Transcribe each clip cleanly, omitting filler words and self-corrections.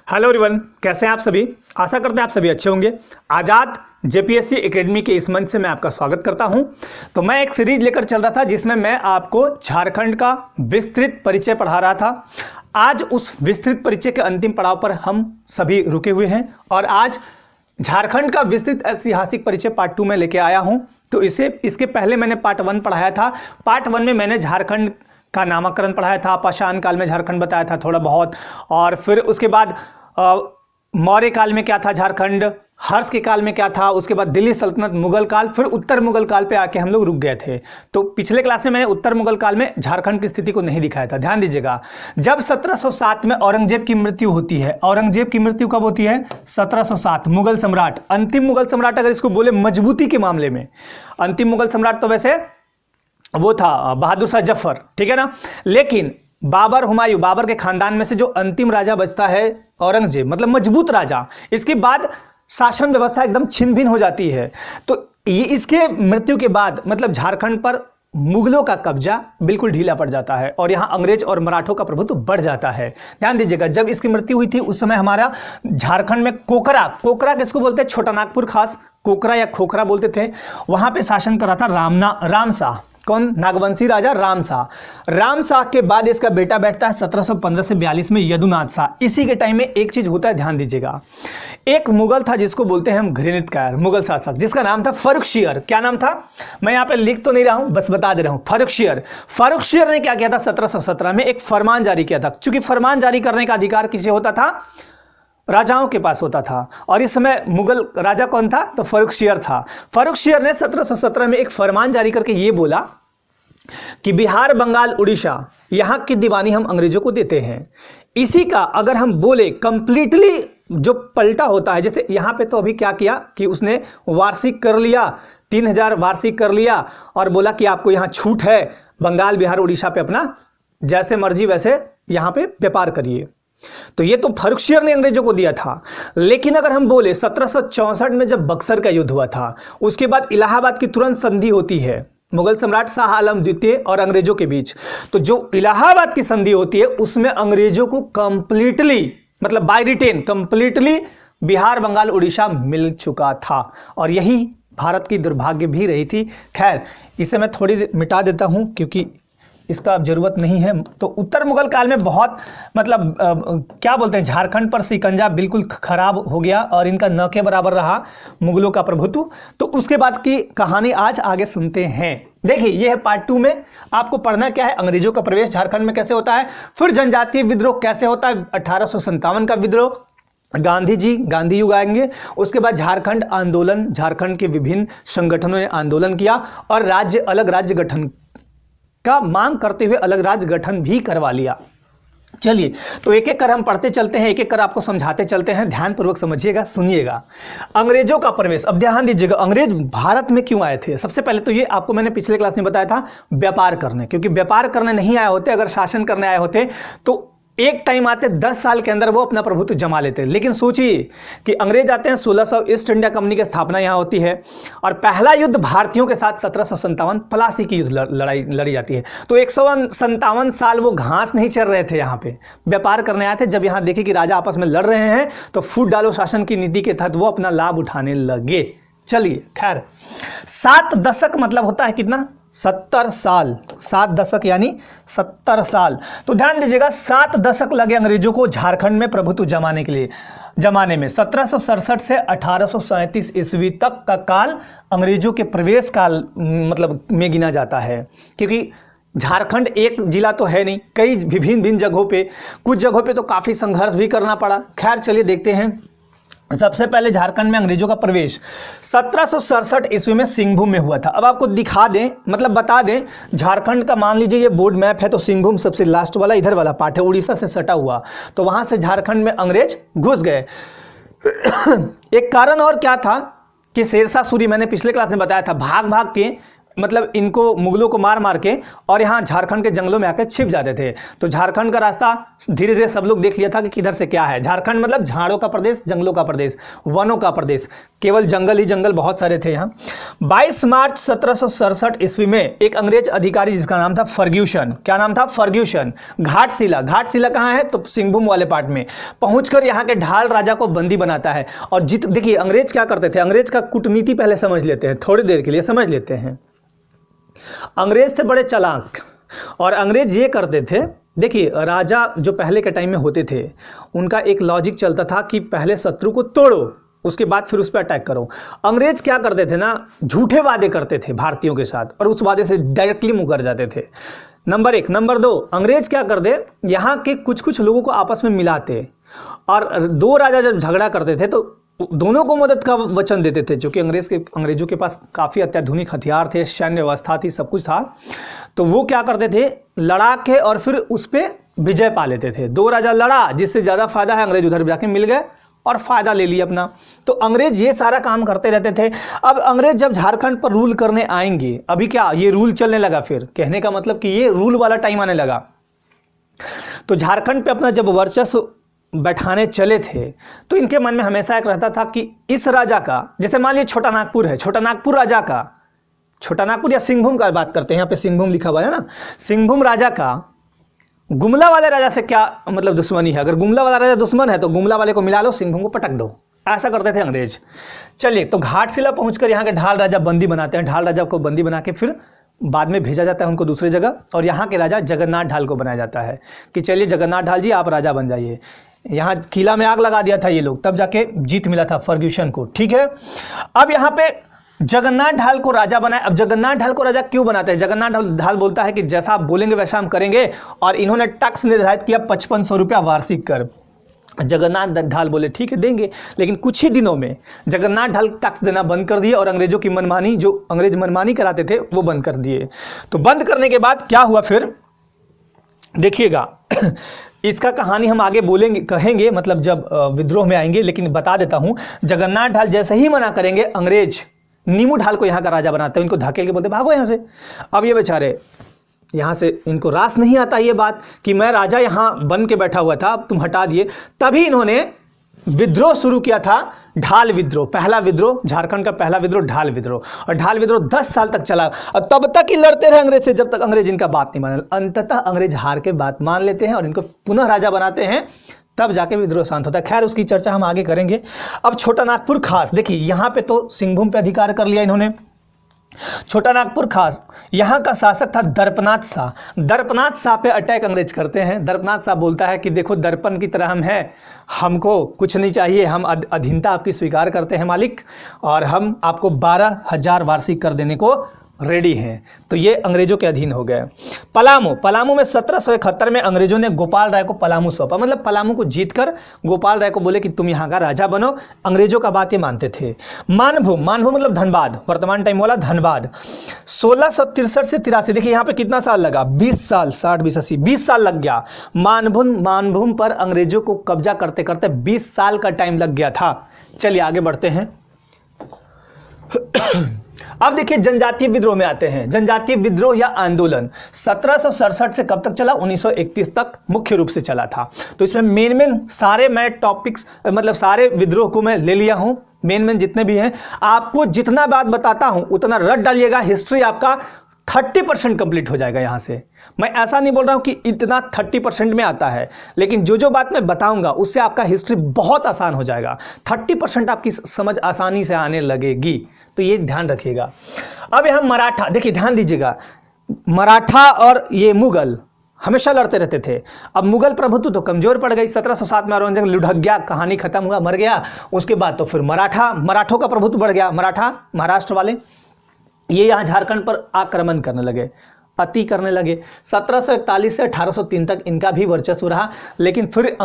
Hello everyone, कैसे हैं आप सभी। आशा करते हैं आप सभी अच्छे होंगे। आज़ाद जेपीएससी एकेडमी के इस मंच से मैं आपका स्वागत करता हूं। तो मैं एक सीरीज लेकर चल रहा था जिसमें मैं आपको झारखंड का विस्तृत परिचय पढ़ा रहा था। आज उस विस्तृत परिचय के अंतिम पड़ाव पर हम सभी रुके हुए हैं और आज झारखंड का विस्तृत ऐतिहासिक परिचय पार्ट 2 में लेके आया हूं। तो इसके पहले मैंने पार्ट 1 पढ़ाया था। पार्ट 1 में मैंने झारखंड का नामकरण पढ़ाया था, पाषाण काल में झारखंड बताया था थोड़ा बहुत, और फिर उसके बाद मौर्य काल में क्या था झारखंड, हर्ष के काल में क्या था, उसके बाद दिल्ली सल्तनत, मुगल काल, फिर उत्तर मुगल काल पे आके हम लोग रुक गए थे। तो पिछले क्लास में मैंने उत्तर मुगल काल में झारखंड की स्थिति को नहीं दिखाया था। ध्यान दीजिएगा, जब 1707 में औरंगजेब की मृत्यु होती है। औरंगजेब की मृत्यु कब होती है? 1707। मुगल सम्राट, अंतिम मुगल सम्राट अगर इसको बोले मजबूती के मामले में, अंतिम मुगल सम्राट तो वैसे वो था बहादुर शाह जफर, ठीक है ना। लेकिन बाबर, हुमायूं, बाबर के खानदान में से जो अंतिम राजा बचता है औरंगजेब, मतलब मजबूत राजा। इसके बाद शासन व्यवस्था एकदम छिन्न भिन्न हो जाती है। तो ये इसके मृत्यु के बाद मतलब झारखंड पर मुगलों का कब्जा बिल्कुल ढीला पड़ जाता है और यहाँ अंग्रेज और मराठों का प्रभुत्व बढ़ जाता है। ध्यान दीजिएगा, जब इसकी मृत्यु हुई थी उस समय हमारा झारखंड में कोकरा किसको बोलते हैं? छोटा नागपुर, खास कोकरा या खोखरा बोलते थे। वहां पे शासन कर रहा था राम शाह। कौन? नागवंशी राजा राम शाह। राम शाह के बाद इसका बेटा बैठता है 1715 से 42 में यदुनाथ शाह। इसी के टाइम में एक चीज होता है, ध्यान दीजिएगा। एक मुगल था जिसको बोलते हैं हम घृणितकार, मुगल शासक, जिसका नाम था फर्रुखशियर। क्या नाम था? मैं यहाँ पे लिख तो नहीं रहा हूं, बस बता दे रहा हूं। फर्रुखशियर ने क्या किया था? 1717 में एक फरमान जारी किया था। चूंकि फरमान जारी करने का अधिकार किसे होता था? राजाओं के पास होता था। और इस समय मुगल राजा कौन था? तो फर्रुखशियर था। फर्रुखशियर ने 1717 में एक फरमान जारी करके ये बोला कि बिहार, बंगाल, उड़ीसा यहाँ की दीवानी हम अंग्रेजों को देते हैं। इसी का अगर हम बोले कंप्लीटली जो पलटा होता है, जैसे यहाँ पे तो अभी क्या किया कि उसने वार्षिक कर लिया, 3000 वार्षिक कर लिया और बोला कि आपको यहाँ छूट है, बंगाल, बिहार, उड़ीसा पे अपना जैसे मर्जी वैसे यहाँ पे व्यापार करिए। तो ये तो फर्रुखशियर ने अंग्रेजों को दिया था। लेकिन अगर हम बोले 1764 में जब बक्सर का युद्ध हुआ था, उसके बाद इलाहाबाद की तुरंत संधि होती है मुगल सम्राट शाह आलम द्वितीय और अंग्रेजों के बीच। तो जो इलाहाबाद की संधि होती है उसमें अंग्रेजों को कंप्लीटली मतलब Britain completely Bihar, Bengal, Orissa मिल चुका था। और यही भारत की दुर्भाग्य भी रही थी। खैर, इसे मैं थोड़ी मिटा देता हूं क्योंकि इसका अब जरूरत नहीं है। तो उत्तर मुगल काल में बहुत मतलब क्या बोलते हैं, झारखंड पर शिकंजा बिल्कुल खराब हो गया और इनका न के बराबर रहा मुगलों का प्रभुत्व। तो उसके बाद की कहानी आज आगे सुनते हैं। देखिए, यह है पार्ट 2 में आपको पढ़ना क्या है? अंग्रेजों का प्रवेश झारखंड में कैसे होता है, फिर जनजातीय विद्रोह कैसे होता है, 1857 का विद्रोह, गांधी युग आएंगे, उसके बाद झारखंड आंदोलन, झारखंड के विभिन्न संगठनों ने आंदोलन किया और अलग राज्य गठन का मांग करते हुए अलग राज्य गठन भी करवा लिया। चलिए, तो एक एक कर हम पढ़ते चलते हैं, एक एक कर आपको समझाते चलते हैं। ध्यानपूर्वक समझिएगा, सुनिएगा। अंग्रेजों का प्रवेश, अब ध्यान दीजिएगा, अंग्रेज भारत में क्यों आए थे? सबसे पहले तो ये आपको मैंने पिछले क्लास में बताया था, व्यापार करने। क्योंकि व्यापार करने नहीं आए होते, अगर शासन करने आए होते तो एक टाइम आते 10 साल के अंदर वो अपना प्रभुत्व जमा लेते। लेकिन सोचिए कि अंग्रेज आते हैं 1600, ईस्ट इंडिया कंपनी की स्थापना यहाँ होती है और पहला युद्ध भारतीयों के साथ 1757 प्लासी की युद्ध लड़ाई लड़ी जाती है। तो 157 साल वो घास नहीं चर रहे थे, यहाँ पे व्यापार करने आए थे। जब यहाँ देखे कि राजा आपस में लड़ रहे हैं तो फूट डालो शासन की नीति के तहत वो अपना लाभ उठाने लगे। चलिए, खैर, 7 दशक मतलब होता है कितना? 70 साल। 7 दशक यानी 70 साल। तो ध्यान दीजिएगा, 7 दशक लगे अंग्रेजों को झारखंड में प्रभुत्व जमाने के लिए। जमाने में 1767 से 1837 ईस्वी तक का काल अंग्रेजों के प्रवेश काल मतलब में गिना जाता है। क्योंकि झारखंड एक जिला तो है नहीं, कई विभिन्न जगहों पे, कुछ जगहों पे तो काफ़ी संघर्ष भी करना पड़ा। खैर, चलिए देखते हैं। सबसे पहले झारखंड में अंग्रेजों का प्रवेश 1767 ईस्वी में सिंहभूम में हुआ था। अब आपको दिखा दें, मतलब बता दें, झारखंड का मान लीजिए ये बोर्ड मैप है तो सिंहभूम सबसे लास्ट वाला इधर वाला पार्ट है, उड़ीसा से सटा हुआ। तो वहां से झारखंड में अंग्रेज घुस गए। एक कारण और क्या था कि शेरशाह सूरी, मैंने पिछले क्लास में बताया था, भाग भाग के मतलब इनको मुगलों को मार मार के और यहाँ झारखंड के जंगलों में आकर छिप जाते थे। तो झारखंड का रास्ता धीरे धीरे सब लोग देख लिया था कि किधर से क्या है। झारखंड मतलब झाड़ों का प्रदेश, जंगलों का प्रदेश, वनों का प्रदेश, केवल जंगल ही जंगल बहुत सारे थे यहाँ। 22 मार्च 1767 ईस्वी में एक अंग्रेज अधिकारी जिसका नाम था फर्ग्यूसन, क्या नाम था? फर्ग्यूसन, घाटशिला, घाटशिला कहाँ है? तो सिंहभूम वाले पार्ट में पहुंचकर यहाँ के ढाल राजा को बंदी बनाता है। और देखिए अंग्रेज क्या करते थे, अंग्रेज का कूटनीति पहले समझ लेते हैं, थोड़ी देर के लिए समझ लेते हैं। अंग्रेज थे बड़े चालाक, और अंग्रेज ये करते थे, देखिए राजा जो पहले के टाइम में होते थे उनका एक लॉजिक चलता था कि पहले शत्रु को तोड़ो, उसके बाद फिर उस पर अटैक करो। अंग्रेज क्या करते थे ना, झूठे वादे करते थे भारतीयों के साथ और उस वादे से डायरेक्टली मुकर जाते थे। नंबर 1। नंबर 2, अंग्रेज क्या करते, यहाँ के कुछ कुछ लोगों को आपस में मिलाते, और दो राजा जब झगड़ा करते थे तो दोनों को मदद का वचन देते थे, क्योंकि अंग्रेजों के पास काफ़ी अत्याधुनिक हथियार थे, सैन्य व्यवस्था थी, सब कुछ था। तो वो क्या करते थे, लड़ा के और फिर उस पर विजय पा लेते थे। दो राजा लड़ा, जिससे ज़्यादा फायदा है अंग्रेज उधर जाके मिल गए और फ़ायदा ले लिया अपना। तो अंग्रेज ये सारा काम करते रहते थे। अब अंग्रेज जब झारखंड पर रूल करने आएंगे, अभी क्या ये रूल चलने लगा, फिर कहने का मतलब कि ये रूल वाला टाइम आने लगा। तो झारखंड पे अपना जब वर्चस्व बैठाने चले थे तो इनके मन में हमेशा एक रहता था कि इस राजा का, जैसे मान लीजिए छोटा नागपुर है, छोटा नागपुर राजा का, छोटा नागपुर या सिंहभूम का बात करते हैं, यहाँ पे सिंहभूम लिखा हुआ है ना, सिंहभूम राजा का गुमला वाले राजा से क्या मतलब दुश्मनी है। अगर गुमला वाला राजा दुश्मन है तो गुमला वाले को मिला लो, सिंहभूम को पटक दो, ऐसा करते थे अंग्रेज। चलिए, तो घाटशिला पहुंचकर यहाँ के ढाल राजा बंदी बनाते हैं। ढाल राजा को बंदी बना के फिर बाद में भेजा जाता है उनको दूसरी जगह, और यहाँ के राजा जगन्नाथ ढाल को बनाया जाता है कि चलिए जगन्नाथ ढाल जी आप राजा बन जाइए। यहाँ किला में आग लगा दिया था ये लोग, तब जाके जीत मिला था फर्ग्यूसन को, ठीक है। अब यहाँ पे जगन्नाथ ढाल को राजा बनाए। अब जगन्नाथ ढाल को राजा क्यों बनाते हैं? जगन्नाथ ढाल बोलता है कि जैसा आप बोलेंगे वैसा हम करेंगे, और इन्होंने टैक्स निर्धारित किया 5500 रुपया वार्षिक कर। जगन्नाथ ढाल बोले ठीक है देंगे, लेकिन कुछ ही दिनों में जगन्नाथ ढाल टैक्स देना बंद कर दिए और अंग्रेजों की मनमानी, जो अंग्रेज मनमानी कराते थे वो बंद कर दिए। तो बंद करने के बाद क्या हुआ फिर देखिएगा, इसका कहानी हम आगे बोलेंगे, कहेंगे, मतलब जब विद्रोह में आएंगे, लेकिन बता देता हूं जगन्नाथ ढाल जैसे ही मना करेंगे अंग्रेज नीमू ढाल को यहाँ का राजा बनाते हैं, इनको धकेल के बोलते भागो यहाँ से। अब ये बेचारे यहाँ से इनको रास नहीं आता ये बात कि मैं राजा यहाँ बन के बैठा हुआ था, अब तुम हटा दिए। तभी इन्होंने विद्रोह शुरू किया था, ढाल विद्रोह, पहला विद्रोह, झारखंड का पहला विद्रोह ढाल विद्रोह। और ढाल विद्रोह 10 साल तक चला, और तब तक ही लड़ते रहे अंग्रेज से, जब तक अंग्रेज इनका बात नहीं माने। अंततः अंग्रेज हार के बात मान लेते हैं और इनको पुनः राजा बनाते हैं, तब जाके विद्रोह शांत होता है। खैर उसकी चर्चा हम आगे करेंगे। अब छोटा नागपुर खास, देखिए यहाँ पे तो सिंहभूम पे अधिकार कर लिया इन्होंने। छोटा नागपुर खास, यहाँ का शासक था दर्पनाथ शाह। दर्पनाथ शाह पे अटैक अंग्रेज करते हैं। दर्पनाथ शाह बोलता है कि देखो दर्पण की तरह हम हैं, हमको कुछ नहीं चाहिए, हम अधीनता आपकी स्वीकार करते हैं मालिक, और हम आपको 12,000 वार्षिक कर देने को रेडी हैं। तो ये अंग्रेजों के अधीन हो गए। पलामू में 1771 में अंग्रेजों ने गोपाल राय को पलामू सौंपा, मतलब पलामू को जीतकर गोपाल राय को बोले कि तुम यहाँ का राजा बनो। अंग्रेजों का बात ये मानते थे। मानभूम मतलब धनबाद, वर्तमान टाइम वाला धनबाद, 1663 से 83, देखिए यहाँ पे कितना साल लगा, 20 साल, 60 20 80 20 साल लग गया। मानभूम पर अंग्रेजों को कब्जा करते करते 20 साल का टाइम लग गया था। चलिए आगे बढ़ते हैं। अब देखिए जनजातीय विद्रोह में आते हैं। जनजातीय विद्रोह या आंदोलन 1767 से कब तक चला, 1931 तक मुख्य रूप से चला था। तो इसमें मेन सारे मैं टॉपिक्स, मतलब सारे विद्रोह को मैं ले लिया हूं, मेन जितने भी हैं। आपको जितना बात बताता हूं उतना रट डालिएगा, हिस्ट्री आपका 30% कंप्लीट हो जाएगा यहाँ से। मैं ऐसा नहीं बोल रहा हूँ कि इतना 30% में आता है, लेकिन जो बात मैं बताऊँगा उससे आपका हिस्ट्री बहुत आसान हो जाएगा। 30% आपकी समझ आसानी से आने लगेगी, तो ये ध्यान रखिएगा। अब यहाँ मराठा, देखिए ध्यान दीजिएगा, मराठा और ये मुगल हमेशा लड़ते रहते थे। अब मुगल प्रभुत्व तो कमजोर पड़ गई, 1707 में औरंगजेब लुढ़क गया, कहानी खत्म हुआ, मर गया। उसके बाद तो फिर मराठों का प्रभुत्व बढ़ गया। मराठा, महाराष्ट्र वाले, ये यहाँ झारखंड पर आक्रमण करने लगे, अति करने लगे। 1741 से 1803 तक इनका भी वर्चस्व रहा, लेकिन फिर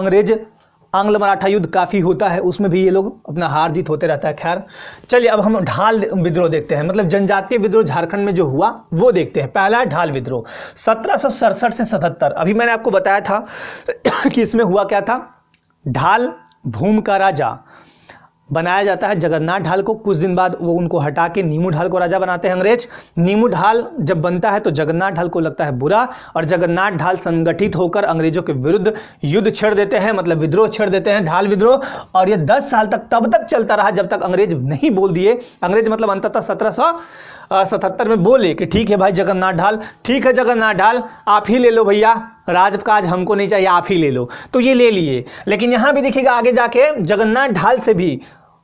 आंग्ल मराठा युद्ध काफ़ी होता है, उसमें भी ये लोग अपना हार जीत होते रहता है। खैर चलिए अब हम ढाल विद्रोह देखते हैं, मतलब जनजातीय विद्रोह झारखंड में जो हुआ वो देखते हैं। पहला है ढाल विद्रोह 1767 से 77। अभी मैंने आपको बताया था कि इसमें हुआ क्या था। ढाल भूम का राजा बनाया जाता है जगन्नाथ ढाल को। कुछ दिन बाद वो उनको हटा के नीमू ढाल को राजा बनाते हैं अंग्रेज। नीमू ढाल जब बनता है तो जगन्नाथ ढाल को लगता है बुरा, और जगन्नाथ ढाल संगठित होकर अंग्रेजों के विरुद्ध युद्ध छेड़ देते हैं, मतलब विद्रोह छेड़ देते हैं, ढाल विद्रोह। और ये 10 साल तक तब तक चलता रहा जब तक अंग्रेज नहीं बोल दिए। अंग्रेज मतलब अंततः 1777 में बोले कि ठीक है भाई जगन्नाथ ढाल, ठीक है जगन्नाथ ढाल आप ही ले लो भैया, राजकाज हमको नहीं चाहिए, आप ही ले लो। तो ये ले लिए। लेकिन यहाँ भी देखिएगा आगे जाके जगन्नाथ ढाल से भी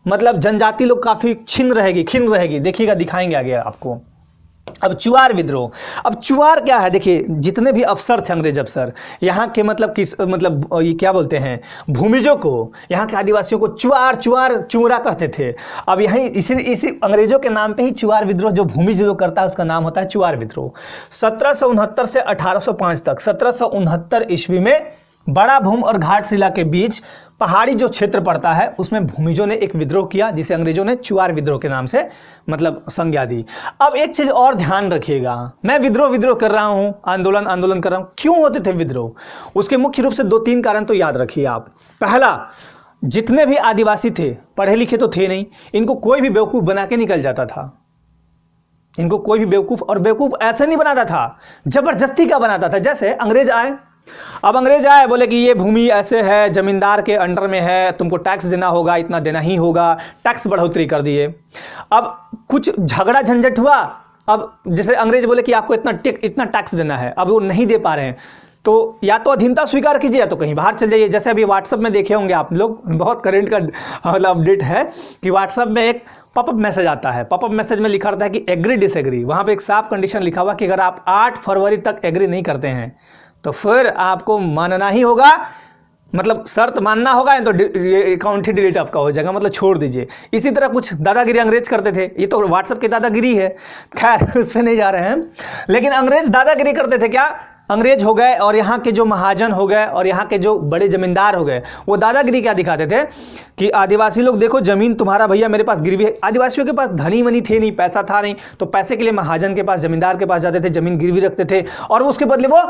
मतलब जनजाति लोग काफ़ी खिन्न रहेगी। देखिएगा, दिखाएंगे आगे आपको। अब चुआर विद्रोह। अब चुआर क्या है, देखिए जितने भी अफसर थे अंग्रेज अफसर, यहाँ के मतलब ये क्या बोलते हैं, भूमिजों को, यहाँ के आदिवासियों को चुरा करते थे। अब यहीं इसी अंग्रेजों के नाम पे ही चुआर विद्रोह जो भूमिज लोग करता है उसका नाम होता है चुआर विद्रोह। 1769 से 1805 तक, 1769 ईस्वी में बड़ा भूम और घाटशिला के बीच पहाड़ी जो क्षेत्र पड़ता है उसमें भूमिजों ने एक विद्रोह किया जिसे अंग्रेजों ने चुआर विद्रोह के नाम से मतलब संज्ञा दी। अब एक चीज़ और ध्यान रखिएगा, मैं विद्रोह कर रहा हूँ, आंदोलन कर रहा हूँ, क्यों होते थे विद्रोह? उसके मुख्य रूप से 2-3 कारण तो याद रखिए आप। पहला, जितने भी आदिवासी थे पढ़े लिखे तो थे नहीं, इनको कोई भी बेवकूफ़ बना के निकल जाता था। इनको कोई भी बेवकूफ़ ऐसे नहीं बनाता था, जबरदस्ती का बनाता था। जैसे अंग्रेज आए, अब अंग्रेज आए, बोले कि ये भूमि ऐसे है, जमींदार के अंडर में है, तुमको टैक्स देना होगा, इतना देना ही होगा, टैक्स बढ़ोतरी कर दिए। अब कुछ झगड़ा झंझट हुआ, अब जैसे अंग्रेज बोले कि आपको इतना टैक्स देना है, अब वो नहीं दे पा रहे हैं, तो या तो अधीनता स्वीकार कीजिए या तो कहीं बाहर चल जाइए। जैसे अभी व्हाट्सअप में देखे होंगे आप लोग, बहुत करंट का मतलब अपडेट है कि व्हाट्सअप में एक पॉपअप मैसेज आता है। पॉपअप मैसेज में लिखा रहता है कि एग्री डिसएग्री। वहाँ पे एक साफ कंडीशन लिखा हुआ कि अगर आप 8 फरवरी तक एग्री नहीं करते हैं तो फिर आपको मानना ही होगा, मतलब शर्त मानना होगा, तो अकाउंट ही डिलीट आपका हो जाएगा, मतलब छोड़ दीजिए। इसी तरह कुछ दादागिरी अंग्रेज करते थे, ये तो व्हाट्सएप की दादागिरी है, खैर उस पर नहीं जा रहे हैं। लेकिन अंग्रेज दादागिरी करते थे क्या, अंग्रेज हो गए और यहाँ के जो महाजन हो गए और यहाँ के जो बड़े जमींदार हो गए, वो दादागिरी क्या दिखाते थे कि आदिवासी लोग देखो जमीन तुम्हारा भैया मेरे पास गिरवी है। आदिवासियों के पास धनी मनी थे नहीं, पैसा था नहीं, तो पैसे के लिए महाजन के पास, जमींदार के पास जाते थे, जमीन गिरवी रखते थे और उसके बदले वो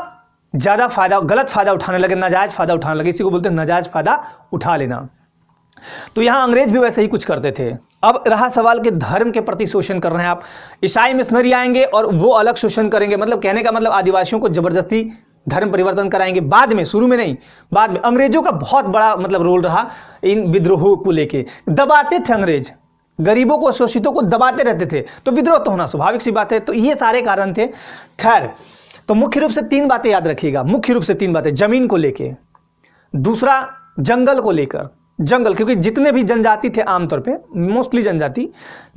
ज़्यादा फायदा, गलत फायदा उठाने लगे, नाजायज़ फायदा उठाने लगे। इसी को बोलते हैं नाजायज़ फायदा उठा लेना। तो यहाँ अंग्रेज भी वैसे ही कुछ करते थे। अब रहा सवाल कि धर्म के प्रति शोषण कर रहे हैं आप, ईसाई मिशनरी आएंगे और वो अलग शोषण करेंगे, मतलब कहने का मतलब आदिवासियों को जबरदस्ती धर्म परिवर्तन कराएंगे। बाद में, शुरू में नहीं, बाद में अंग्रेजों का बहुत बड़ा मतलब रोल रहा इन विद्रोहों को लेके। दबाते थे अंग्रेज, गरीबों को, शोषितों को दबाते रहते थे, तो विद्रोह तो होना स्वाभाविक सी बात है। तो ये सारे कारण थे। खैर, तो मुख्य रूप से 3 बातें याद रखिएगा, मुख्य रूप से 3 बातें, जमीन को लेके, दूसरा जंगल को लेकर, जंगल, क्योंकि जितने भी जनजाति थे आमतौर पे, मोस्टली जनजाति,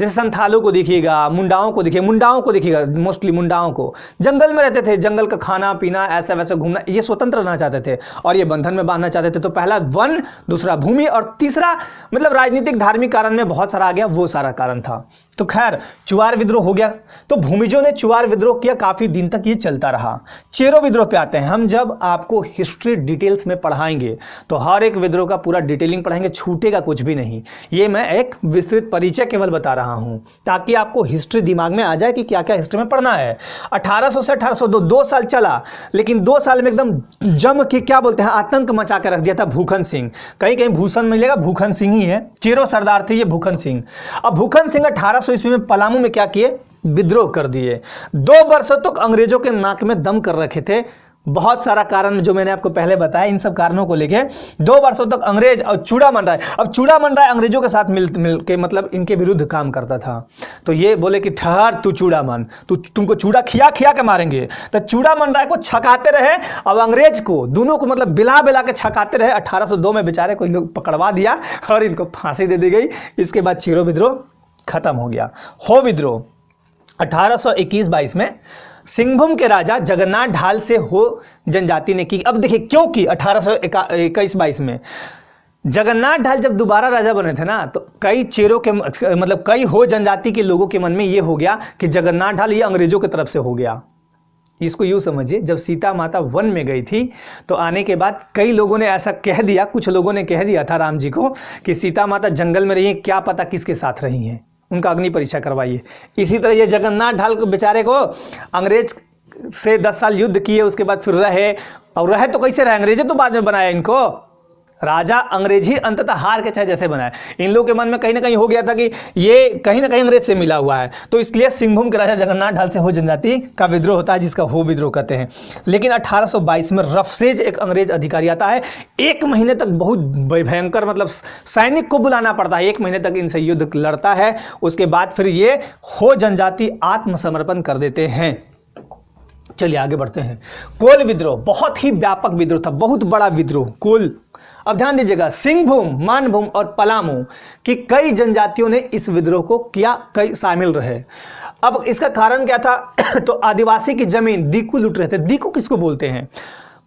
जैसे संथालों को देखिएगा, मुंडाओं को देखिएगा, मोस्टली मुंडाओं को जंगल में रहते थे, जंगल का खाना पीना, ऐसा वैसा घूमना, ये स्वतंत्र रहना चाहते थे और ये बंधन में बांधना चाहते थे। तो पहला वन, दूसरा भूमि और तीसरा मतलब राजनीतिक धार्मिक कारण में बहुत सारा आ गया, वो सारा कारण था। तो खैर चुआर विद्रोह हो गया, तो भूमिजों ने चुआर विद्रोह किया, काफ़ी दिन तक ये चलता रहा। चेरो विद्रोह पे आते हैं हम। जब आपको हिस्ट्री डिटेल्स में पढ़ाएंगे तो हर एक विद्रोह का पूरा डिटेलिंग पढ़ाएंगे, छूटेगा कुछ भी नहीं। ये मैं एक विस्तृत परिचय केवल बता रहा हूं ताकि आपको हिस्ट्री दिमाग में आ जाए कि क्या क्या हिस्ट्री में पढ़ना है। 1800 से 1802 2 साल चला, लेकिन 2 साल में एकदम जम के क्या बोलते हैं आतंक मचा के रख दिया था भूखन सिंह। कहीं कहीं भूषण मिलेगा, भूखन सिंह ही है, चेरो सरदार थे ये भूखन सिंह। अब भूखन सिंह 1800 ईस्वी में पलामू में क्या किए, विद्रोह कर दिए। 2 वर्षों तक अंग्रेजों के नाक में दम कर रखे थे। बहुत सारा कारण जो मैंने आपको पहले बताया, इन सब कारणों को लेके 2 वर्षों तक अंग्रेज और चूड़ामन राय, अब चूड़ामन राय अंग्रेजों के साथ मिल के मतलब इनके विरुद्ध काम करता था। तो ये बोले कि ठहर तू चूड़ामन, तुमको चूड़ा खिया के मारेंगे। तो चूड़ामन राय को छकाते रहे, अब अंग्रेज को दोनों को मतलब बिला के छकाते रहे। 1802 में बेचारे को इन लोग पकड़वा दिया और इनको फांसी दे दी गई। इसके बाद चेरो विद्रोह खत्म हो गया। हो विद्रोह 1821-22 में सिंहभूम के राजा जगन्नाथ ढाल से हो जनजाति ने की। अब देखिए क्यों की 1821-22 में जगन्नाथ ढाल जब दोबारा राजा बने थे ना, तो कई चेरों के मतलब कई हो जनजाति के लोगों के मन में ये हो गया कि जगन्नाथ ढाल ये अंग्रेजों की तरफ से हो गया। इसको यूँ समझिए, जब सीता माता वन में गई थी तो आने के बाद कई लोगों ने ऐसा कह दिया, कुछ लोगों ने कह दिया था राम जी को कि सीता माता जंगल में रही हैं, क्या पता किसके साथ रही हैं, उनका अग्नि परीक्षा करवाइए। इसी तरह ये जगन्नाथ ढाल को बेचारे को अंग्रेज से 10 साल युद्ध किए, उसके बाद फिर रहे, और रहे तो कैसे रहे, अंग्रेजों तो बाद में बनाया इनको, राजा अंग्रेज ही अंततः हार के चाहे जैसे बनाए। इन लोगों के मन में कहीं ना कहीं हो गया था कि ये कहीं ना कहीं अंग्रेज से मिला हुआ है, तो इसलिए सिंहभूम के राजा जगन्नाथ ढाल से हो जनजाति का विद्रोह होता है, जिसका हो विद्रोह कहते हैं। लेकिन 1822 में रफसेज एक अंग्रेज अधिकारी आता है, 1 महीने तक बहुत भयंकर मतलब सैनिक को बुलाना पड़ता है, 1 महीने तक इनसे युद्ध लड़ता है। उसके बाद फिर ये हो जनजाति आत्मसमर्पण कर देते हैं। चलिए आगे बढ़ते हैं। कोल विद्रोह बहुत ही व्यापक विद्रोह था, बहुत बड़ा विद्रोह कोल। अब ध्यान दीजिएगा, सिंहभूम, मानभूम और पलामू की कई जनजातियों ने इस विद्रोह को किया, कई शामिल रहे। अब इसका कारण क्या था? तो आदिवासी की जमीन दीकू लूट रहे थे। दीकू किसको बोलते हैं?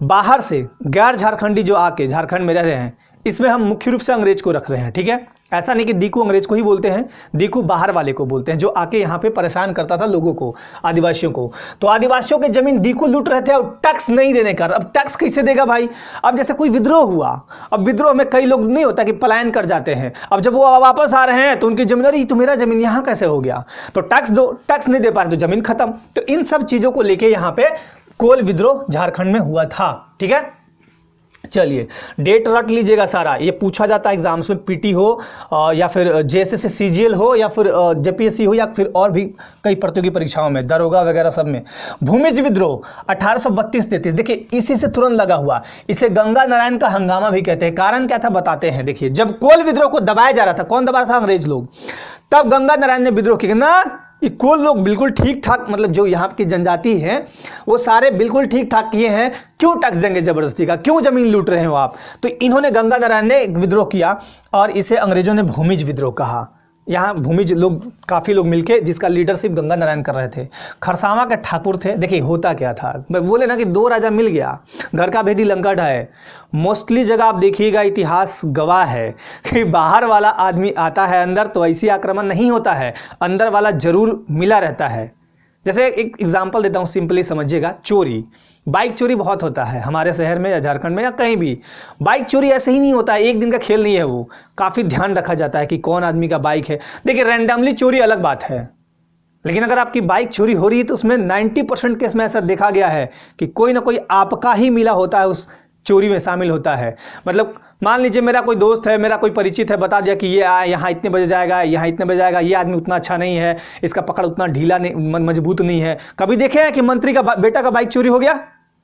बाहर से गैर झारखंडी जो आके झारखंड में रह रहे हैं, इसमें हम मुख्य रूप से अंग्रेज को रख रहे हैं, ठीक है। ऐसा नहीं कि दीकू अंग्रेज को ही बोलते हैं, दीकू बाहर वाले को बोलते हैं, जो आके यहाँ पे परेशान करता था लोगों को, आदिवासियों को। तो आदिवासियों की जमीन दीकू लूट रहे थे और टैक्स नहीं देने का। अब टैक्स कैसे देगा भाई? अब जैसे कोई विद्रोह हुआ, अब विद्रोह में कई लोग नहीं होता कि पलायन कर जाते हैं, अब जब वो वापस आ रहे हैं तो उनकी जमीन, अरे तो मेरा जमीन यहाँ कैसे हो गया, तो टैक्स दो, टैक्स नहीं दे पा रहे तो जमीन खत्म। तो इन सब चीजों को लेके यहाँ पे कोल विद्रोह झारखंड में हुआ था, ठीक है। चलिए डेट रट लीजिएगा सारा, ये पूछा जाता है एग्जाम्स में, पीटी हो या फिर जेएसएससी सीजीएल हो या फिर जेपीएससी हो या फिर और भी कई प्रतियोगी परीक्षाओं में, दरोगा वगैरह सब में। भूमिज विद्रोह 1832-33, देखिए इसी से तुरंत लगा हुआ, इसे गंगा नारायण का हंगामा भी कहते हैं। कारण क्या था बताते हैं। देखिए जब कोल विद्रोह को दबाया जा रहा था, कौन दबा रहा था? अंग्रेज लोग। तब गंगा नारायण ने विद्रोह किया ना, ये कोल लोग बिल्कुल ठीक ठाक, मतलब जो यहाँ की जनजाति है वो सारे बिल्कुल ठीक ठाक किए हैं, क्यों टैक्स देंगे जबरदस्ती का, क्यों जमीन लूट रहे हो आप। तो इन्होंने, गंगा नारायण ने विद्रोह किया और इसे अंग्रेजों ने भूमिज विद्रोह कहा। यहाँ भूमिज लोग, काफ़ी लोग मिलके, जिसका लीडरशिप गंगा नारायण कर रहे थे। खरसावा के ठाकुर थे। देखिए होता क्या था, मैं बोले ना कि 2 राजा मिल गया, घर का भेदी लंका ढाए। मोस्टली जगह आप देखिएगा, इतिहास गवाह है कि बाहर वाला आदमी आता है अंदर तो ऐसी आक्रमण नहीं होता है, अंदर वाला जरूर मिला रहता है। जैसे एक एग्जांपल देता हूँ, सिंपली समझिएगा। चोरी, बाइक चोरी बहुत होता है हमारे शहर में या झारखंड में या कहीं भी। बाइक चोरी ऐसे ही नहीं होता है, एक दिन का खेल नहीं है वो, काफ़ी ध्यान रखा जाता है कि कौन आदमी का बाइक है। देखिए रैंडमली चोरी अलग बात है, लेकिन अगर आपकी बाइक चोरी हो रही है तो उसमें 90% केस में ऐसा देखा गया है कि कोई ना कोई आपका ही मिला होता है, उस चोरी में शामिल होता है। मतलब मान लीजिए मेरा कोई दोस्त है, मेरा कोई परिचित है, बता दिया कि ये यहाँ इतने बजे जाएगा, यहाँ इतने बजे जाएगा, ये आदमी उतना अच्छा नहीं है, इसका पकड़ उतना ढीला नहीं, मजबूत नहीं है। कभी देखे हैं कि मंत्री का बेटा का बाइक चोरी हो गया?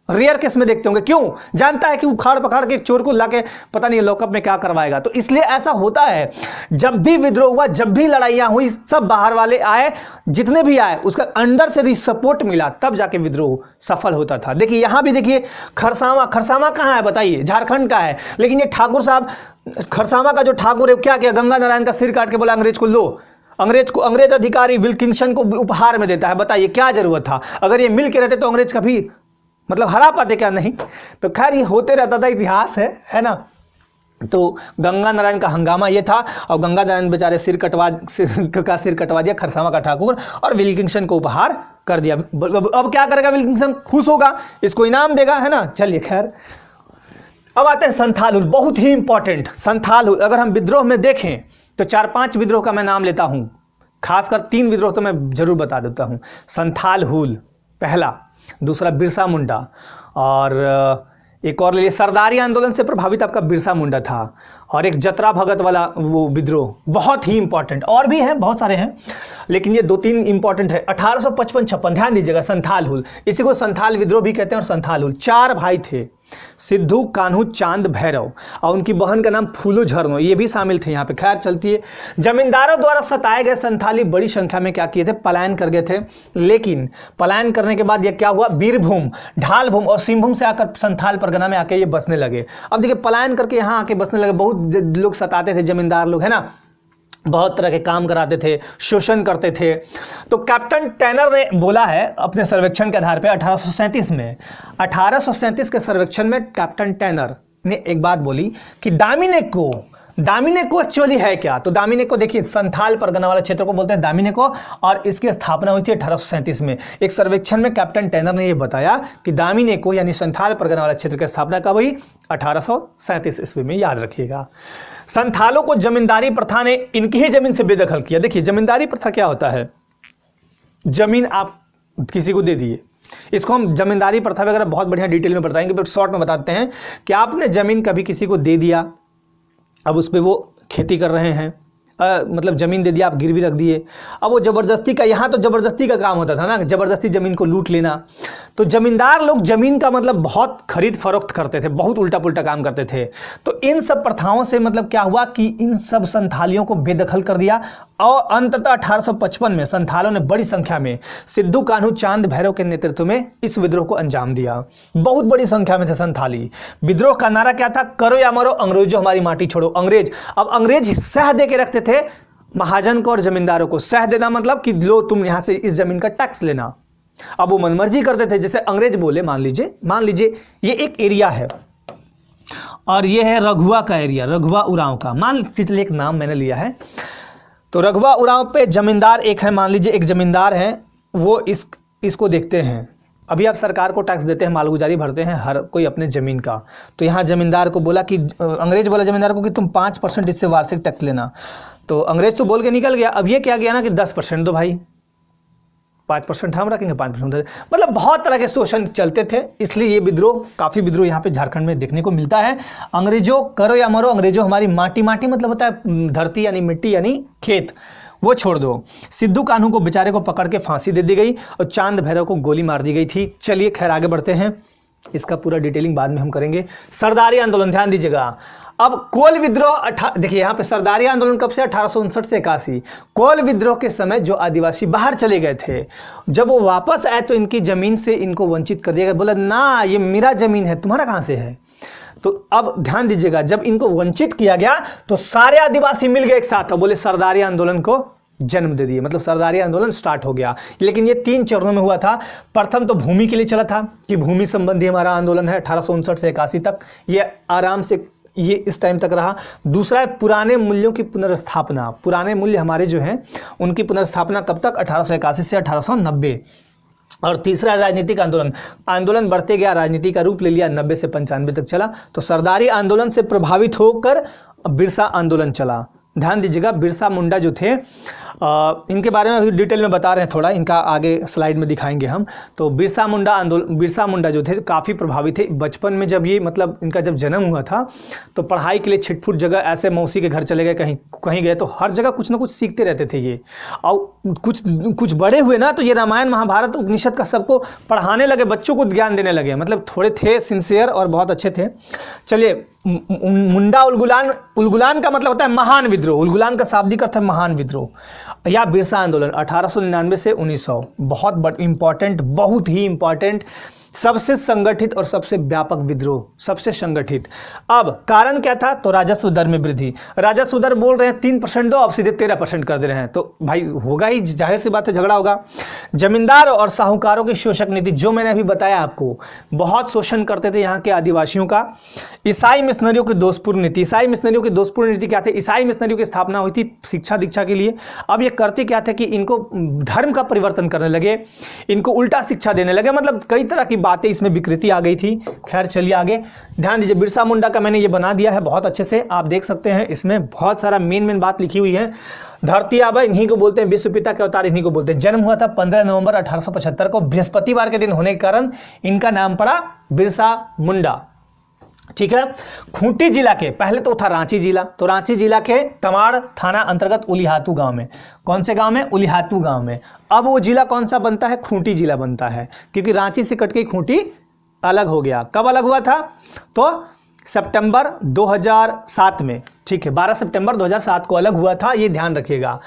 रेयर केस में देखते होंगे। क्यों? जानता है कि उखाड़ पखाड़ के एक चोर को लाके पता नहीं लॉकअप में क्या करवाएगा। तो इसलिए ऐसा होता है, जब भी विद्रोह हुआ, जब भी लड़ाइयाँ हुई, सब बाहर वाले आए, जितने भी आए उसका अंदर से सपोर्ट मिला, तब जाके विद्रोह सफल होता था। देखिए यहाँ भी देखिए, खरसावा, खरसावा कहाँ है बताइए? झारखंड का है। लेकिन ये ठाकुर साहब, खरसावा का जो ठाकुर है, क्या किया? गंगा नारायण का सिर काट के बोला अंग्रेज को लो। अंग्रेज अधिकारी विल्किंसन को उपहार में देता है। बताइए क्या जरूरत था? अगर ये मिल के रहते तो अंग्रेज कभी मतलब हरा पाते क्या? नहीं। तो खैर ये होते रहता था, इतिहास है ना। तो गंगा नारायण का हंगामा ये था, और गंगा नारायण बेचारे सिर कटवा दिया खरसावा का ठाकुर, और विल्किंसन को उपहार कर दिया। अब क्या करेगा विल्किंसन? खुश होगा, इसको इनाम देगा, है ना। चलिए खैर, अब आते हैं संथाल हुल, बहुत ही इंपॉर्टेंट संथाल हुल। अगर हम विद्रोह में देखें तो 4-5 विद्रोह का मैं नाम लेता हूँ, खासकर 3 विद्रोह तो मैं जरूर बता देता हूँ। संथाल हुल पहला, दूसरा बिरसा मुंडा, और एक और ले लिए सरदारी आंदोलन से प्रभावित आपका बिरसा मुंडा था, और एक जतरा भगत वाला वो विद्रोह, बहुत ही इंपॉर्टेंट। और भी हैं, बहुत सारे हैं, लेकिन ये 2-3 इंपॉर्टेंट है। 1855-56, ध्यान दीजिएगा, संथाल हुल, इसी को संथाल विद्रोह भी कहते हैं। और संथाल हुल 4 भाई थे, सिद्धू, कान्हू, चांद, भैरव, और उनकी बहन का नाम फूलो झरनो, ये भी शामिल थे यहाँ पे। खैर चलती है। जमींदारों द्वारा सताए गए संथाली बड़ी संख्या में क्या किए थे? पलायन कर गए थे। लेकिन पलायन करने के बाद ये क्या हुआ? बीरभूम, ढालभूम और सिंहभूम से आकर संथाल परगना में आके ये बसने लगे। अब देखिए पलायन करके यहाँ आके बसने लगे, बहुत लोग सताते थे, जमींदार लोग, है ना, बहुत तरह के काम कराते थे, शोषण करते थे। तो कैप्टन टैनर ने बोला है अपने सर्वेक्षण के आधार पे 1837 में, 1837 के सर्वेक्षण में कैप्टन टैनर ने एक बात बोली कि दामिनेको एक्चुअली है क्या? तो दामिनेको देखिए, संथाल परगना वाला क्षेत्र को बोलते हैं दामिनेको, और इसकी स्थापना हुई थी 1837 में। एक सर्वेक्षण में कैप्टन टैनर ने यह बताया कि दामिनेको यानी संथाल परगना वाला क्षेत्र की स्थापना कब हुई? 1837 ईस्वी में, याद रखिएगा। संथालों को जमींदारी प्रथा ने इनकी ही जमीन से बेदखल किया। देखिए जमींदारी प्रथा क्या होता है? जमीन आप किसी को दे दिए, इसको हम जमींदारी प्रथा वगैरह बहुत बढ़िया डिटेल में बताएंगे, बट शॉर्ट में बताते हैं कि आपने जमीन कभी किसी को दे दिया, अब उस पर वो खेती कर रहे हैं, मतलब ज़मीन दे दिया, आप गिरवी रख दिए। अब वो ज़बरदस्ती का, यहाँ तो ज़बरदस्ती का काम होता था ना, ज़बरदस्ती ज़मीन को लूट लेना। तो ज़मींदार लोग ज़मीन का मतलब बहुत खरीद फरोख्त करते थे, बहुत उल्टा पुल्टा काम करते थे। तो इन सब प्रथाओं से मतलब क्या हुआ कि इन सब संथालियों को बेदखल कर दिया और अंततः 1855 में संथालों ने बड़ी संख्या में सिद्धू कान्हू चांद भैरव के नेतृत्व में इस विद्रोह को अंजाम दिया। बहुत बड़ी संख्या में थे संथाली। विद्रोह का नारा क्या था? करो या मरो, अंग्रेजों हमारी माटी छोड़ो। अंग्रेज, अब अंग्रेज सह दे के रखते थे महाजन को और जमींदारों को। सह देना मतलब कि लो तुम यहां से इस जमीन का टैक्स लेना। अब वो मनमर्जी करते थे। जैसे अंग्रेज बोले, मान लीजिए ये एक एरिया है और ये है रघुआ का एरिया, रघुआ उरांव का। मान लीजिए एक नाम मैंने लिया है, तो रघुआ उरांव पे जमींदार एक है, मान लीजिए एक जमींदार है, वो इसको देखते हैं। अभी आप सरकार को टैक्स देते हैं, मालगुजारी भरते हैं हर कोई अपने ज़मीन का। तो यहाँ जमींदार को बोला कि अंग्रेज बोला जमींदार को कि तुम 5% इससे वार्षिक टैक्स लेना। तो अंग्रेज तो बोल के निकल गया। अब ये क्या गया ना कि 10% दो भाई, 5% हम रखेंगे, 5%। मतलब बहुत तरह के शोषण चलते थे। इसलिए ये विद्रोह, काफ़ी विद्रोह यहाँ पे झारखंड में देखने को मिलता है। अंग्रेजों करो या मरो, अंग्रेजों हमारी माटी, माटी मतलब होता है धरती यानी मिट्टी यानी खेत, वो छोड़ दो। सिद्धू कान्हू को बेचारे को पकड़ के फांसी दे दी गई और चांद भैरव को गोली मार दी गई थी। चलिए खैर आगे बढ़ते हैं, इसका पूरा डिटेलिंग बाद में हम करेंगे। सरदारी आंदोलन, ध्यान दीजिएगा। अब कोल विद्रोह, देखिए यहाँ पे सरदारी आंदोलन कब से? 1859 से 81। कोल विद्रोह के समय जो आदिवासी बाहर चले गए थे, जब वो वापस आए तो इनकी जमीन से इनको वंचित कर दिया गया। बोला ना ये मेरा जमीन है, तुम्हारा कहाँ से है? तो अब ध्यान दीजिएगा, जब इनको वंचित किया गया तो सारे आदिवासी मिल गए एक साथ और बोले सरदारी आंदोलन को जन्म दे दिए। मतलब सरदारी आंदोलन स्टार्ट हो गया। लेकिन ये 3 चरणों में हुआ था। प्रथम तो भूमि के लिए चला था कि भूमि संबंधी हमारा आंदोलन है, 1859 से 81 तक, ये आराम से ये इस टाइम तक रहा। दूसरा है पुराने मूल्यों की पुनर्स्थापना। पुराने मूल्य हमारे जो हैं उनकी पुनर्स्थापना कब तक? 1881 से 1890। और तीसरा राजनीतिक आंदोलन। आंदोलन बढ़ते गया, राजनीति का रूप ले लिया, 90 से 95 तक चला। तो सरदारी आंदोलन से प्रभावित होकर बिरसा आंदोलन चला। ध्यान दीजिएगा, बिरसा मुंडा जो थे, इनके बारे में अभी डिटेल में बता रहे हैं, थोड़ा इनका आगे स्लाइड में दिखाएंगे हम। तो बिरसा मुंडा जो थे काफ़ी प्रभावित थे। बचपन में जब ये मतलब इनका जब जन्म हुआ था तो पढ़ाई के लिए छिटपुट जगह, ऐसे मौसी के घर चले गए, कहीं गए तो हर जगह कुछ ना कुछ सीखते रहते थे ये। और कुछ बड़े हुए ना तो ये रामायण महाभारत उपनिषद का सबको पढ़ाने लगे, बच्चों को ज्ञान देने लगे। मतलब थोड़े थे सिंसियर और बहुत अच्छे थे। चलिए, मुंडा उलगुलान का मतलब होता है महान विद्रोह। उलगुलान का शाब्दिक अर्थ है महान विद्रोह या बिरसा आंदोलन 1899 से 1900। बहुत इंपॉर्टेंट, बहुत ही इंपॉर्टेंट, सबसे संगठित और सबसे व्यापक विद्रोह, सबसे संगठित। अब कारण क्या था? तो राजस्व दर में वृद्धि। राजस्व दर बोल रहे हैं 3% दो, अब सीधे 13% कर दे रहे हैं। तो भाई होगा ही, जाहिर सी बात है, झगड़ा होगा। जमींदार और साहूकारों की शोषक नीति, जो मैंने अभी बताया आपको, बहुत शोषण करते थे यहाँ के आदिवासियों का। ईसाई मिशनरियों की दोषपूर्ण नीति। ईसाई मिशनरियों की दोषपूर्ण नीति क्या थे? ईसाई मिशनरियों की स्थापना हुई थी शिक्षा दीक्षा के लिए। अब ये करते क्या थे कि इनको धर्म का परिवर्तन करने लगे, इनको उल्टा शिक्षा देने लगे। मतलब कई तरह की बातें इसमें विकृति आ गई थी। खैर चलिए आगे ध्यान दीजिए। बिरसा मुंडा का मैंने ये बना दिया है बहुत अच्छे से, आप देख सकते हैं। इसमें बहुत सारा मेन बात लिखी हुई है। धरती आबा इन्हीं को बोलते हैं, विश्व पिता के अवतार इन्हीं को बोलते हैं। जन्म हुआ था 15 नवंबर 1875 को, बृहस्पतिवार के दिन होने के कारण इनका नाम पड़ा बिरसा मुंडा। ठीक है। खूंटी जिला के, पहले तो था रांची जिला, तो रांची जिला के तमाड़ थाना अंतर्गत उलिहातू गांव में। कौन से गांव में? उलिहातू गांव में। अब वो जिला कौन सा बनता है? खूंटी जिला बनता है, क्योंकि रांची से कट के खूंटी अलग हो गया। कब अलग हुआ था? तो सितंबर 2007 में। ठीक है, 12 सितंबर 2007 को अलग हुआ था, ये ध्यान रखिएगा।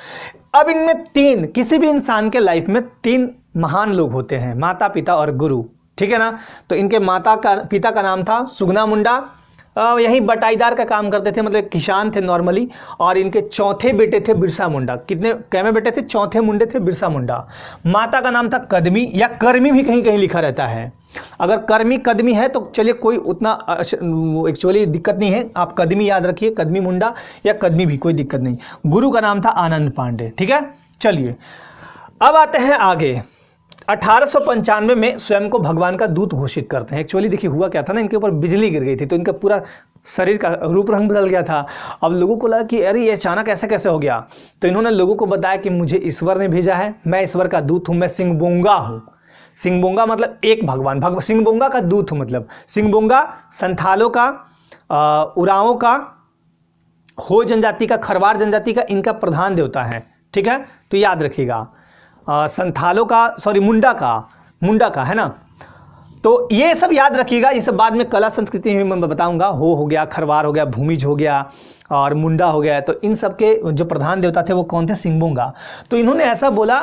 अब इनमें 3, किसी भी इंसान के लाइफ में 3 महान लोग होते हैं, माता, पिता और गुरु। ठीक है ना। तो इनके पिता का नाम था सुगना मुंडा, यही बटाईदार का काम करते थे, मतलब किसान थे नॉर्मली। और इनके चौथे बेटे थे बिरसा मुंडा। कितने कैमे बेटे थे? चौथे मुंडे थे बिरसा मुंडा। माता का नाम था कदमी या कर्मी भी कहीं कहीं लिखा रहता है। अगर कर्मी कदमी है तो चलिए कोई उतना एक्चुअली दिक्कत नहीं है, आप कदमी याद रखिए, कदमी मुंडा या कदमी भी कोई दिक्कत नहीं। गुरु का नाम था आनंद पांडे। ठीक है, चलिए अब आते हैं आगे। 1895 में स्वयं को भगवान का दूत घोषित करते हैं। एक्चुअली देखिए हुआ क्या था ना, इनके ऊपर बिजली गिर गई थी तो इनका पूरा शरीर का रूप रंग बदल गया था। अब लोगों को लगा कि अरे ये अचानक ऐसे कैसे हो गया, तो इन्होंने लोगों को बताया कि मुझे ईश्वर ने भेजा है, मैं ईश्वर का दूत हूँ, मैं सिंहबोंगा हूँ। सिंहबोंगा मतलब एक भगवान, सिंहबोंगा का दूत हूँ। मतलब सिंहबोंगा संथालों का, उरांवों का हो जनजाति का, खरवार जनजाति का इनका प्रधान देवता है, ठीक है, तो याद रखिएगा। संथालों का, सॉरी मुंडा का है ना, तो ये सब याद रखिएगा। ये सब बाद में कला संस्कृति में मैं बताऊंगा। हो गया, खरवार हो गया, भूमिज हो गया और मुंडा हो गया। तो इन सब के जो प्रधान देवता थे वो कौन थे? सिंगबोंगा। तो इन्होंने ऐसा बोला,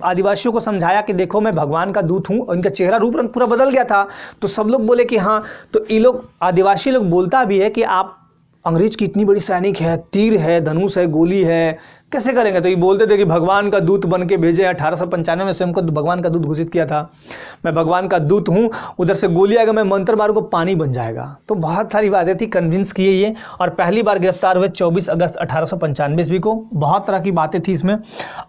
आदिवासियों को समझाया कि देखो मैं भगवान का दूत हूँ। इनका चेहरा रूप रंग पूरा बदल गया था। तो सब लोग बोले कि हाँ। तो ये लोग, आदिवासी लोग बोलता भी है कि आप अंग्रेज की इतनी बड़ी सैनिक है, तीर है, धनुष है, गोली है, कैसे करेंगे? तो ये बोलते थे कि भगवान का दूत बन के भेजे। 1895 में स्वयं को भगवान का दूत घोषित किया था, मैं भगवान का दूत हूँ, उधर से गोली आएगा, मैं मंत्र मारूंगा, पानी बन जाएगा। तो बहुत सारी बातें थी, कन्विंस किए ये। और पहली बार गिरफ्तार हुए 24 अगस्त 1895 ईस्वी को। बहुत तरह की बातें थी इसमें।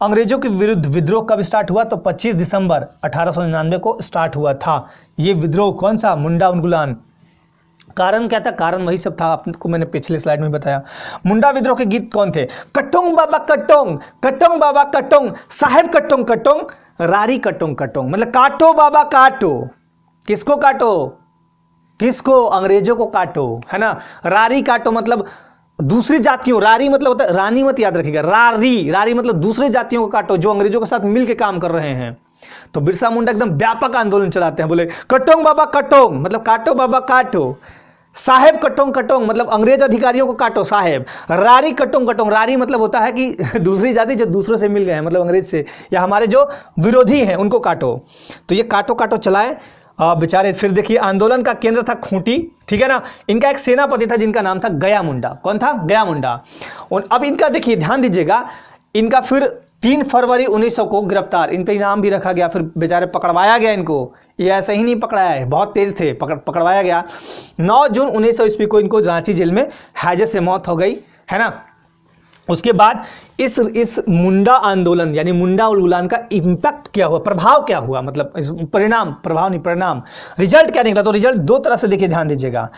अंग्रेजों के विरुद्ध विद्रोह कब स्टार्ट हुआ? तो 25 दिसंबर 1899 को स्टार्ट हुआ था ये विद्रोह। कौन सा? मुंडा उन्मूलन। कारण क्या था? कारण वही सब था, आपको मैंने पिछले स्लाइड में बताया। मुंडा विद्रोह के गीत कौन थे? कटोंग बाबा कटोंग, कटोंग बाबा कटोंग, साहेब कटोंग कटोंग, रारी कटोंग कटोंग, मतलब काटो बाबा काटो। किसको काटो? किसको? अंग्रेजों को काटो, है ना। रारी काटो मतलब दूसरी जातियों, रारी मतलब होता है रानी, मत याद रखिएगा। रारी मतलब दूसरी जातियों को काटो जो अंग्रेजों के साथ मिलकर काम कर रहे हैं। तो बिरसा मुंडा एकदम व्यापक आंदोलन चलाते हैं, बोले कटोंग बाबा कटोंग मतलब काटो बाबा काटो। साहेब कटोंग कटोंग मतलब अंग्रेज अधिकारियों को काटो साहेब। रारी कटोंग कटोंग, रारी मतलब होता है कि दूसरी जाति जो दूसरों से मिल गए हैं, मतलब अंग्रेज से, या हमारे जो विरोधी हैं उनको काटो। तो ये काटो काटो चलाए बेचारे। फिर देखिए आंदोलन का केंद्र था खूंटी, ठीक है ना। इनका एक सेनापति था जिनका नाम था गया मुंडा। कौन था? गया मुंडा। अब इनका देखिए ध्यान दीजिएगा, इनका फिर 3 फरवरी 1900 को गिरफ्तार, इन पे इनाम भी रखा गया, फिर बेचारे पकड़वाया गया इनको। ये ऐसे ही नहीं पकड़ाया है, बहुत तेज थे, पकड़वाया गया। 9 जून 1900 ईस्वी को इनको रांची जेल में हैजे से मौत हो गई, है ना। उसके बाद इस मुंडा आंदोलन यानी मुंडा उन्मूलन का इम्पैक्ट क्या हुआ, प्रभाव क्या हुआ, मतलब परिणाम, प्रभाव नहीं परिणाम, रिजल्ट क्या निकला? तो रिजल्ट 2 तरह से देखिए, ध्यान दीजिएगा।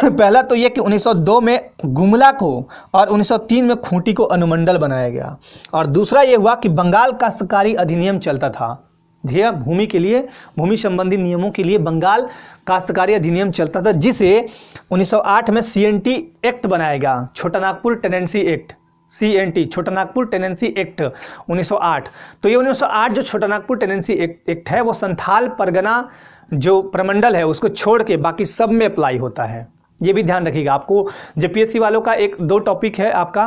पहला तो यह कि 1902 में गुमला को और 1903 में खूंटी को अनुमंडल बनाया गया। और दूसरा यह हुआ कि बंगाल काश्तकारी अधिनियम चलता था। यह भूमि के लिए, भूमि संबंधी नियमों के लिए बंगाल काश्तकारी अधिनियम चलता था, जिसे 1908 में CNT एक्ट बनाया गया, छोटा नागपुर टेनेंसी एक्ट। CNT छोटा नागपुर टेनेंसी एक्ट 1908। तो ये 1908 जो छोटा नागपुर टेनेंसी एक्ट है वो संथाल परगना जो प्रमंडल है उसको छोड़ के बाकी सब में अप्लाई होता है। ये भी ध्यान रखिएगा। आपको JPSC वालों का 1-2 टॉपिक है आपका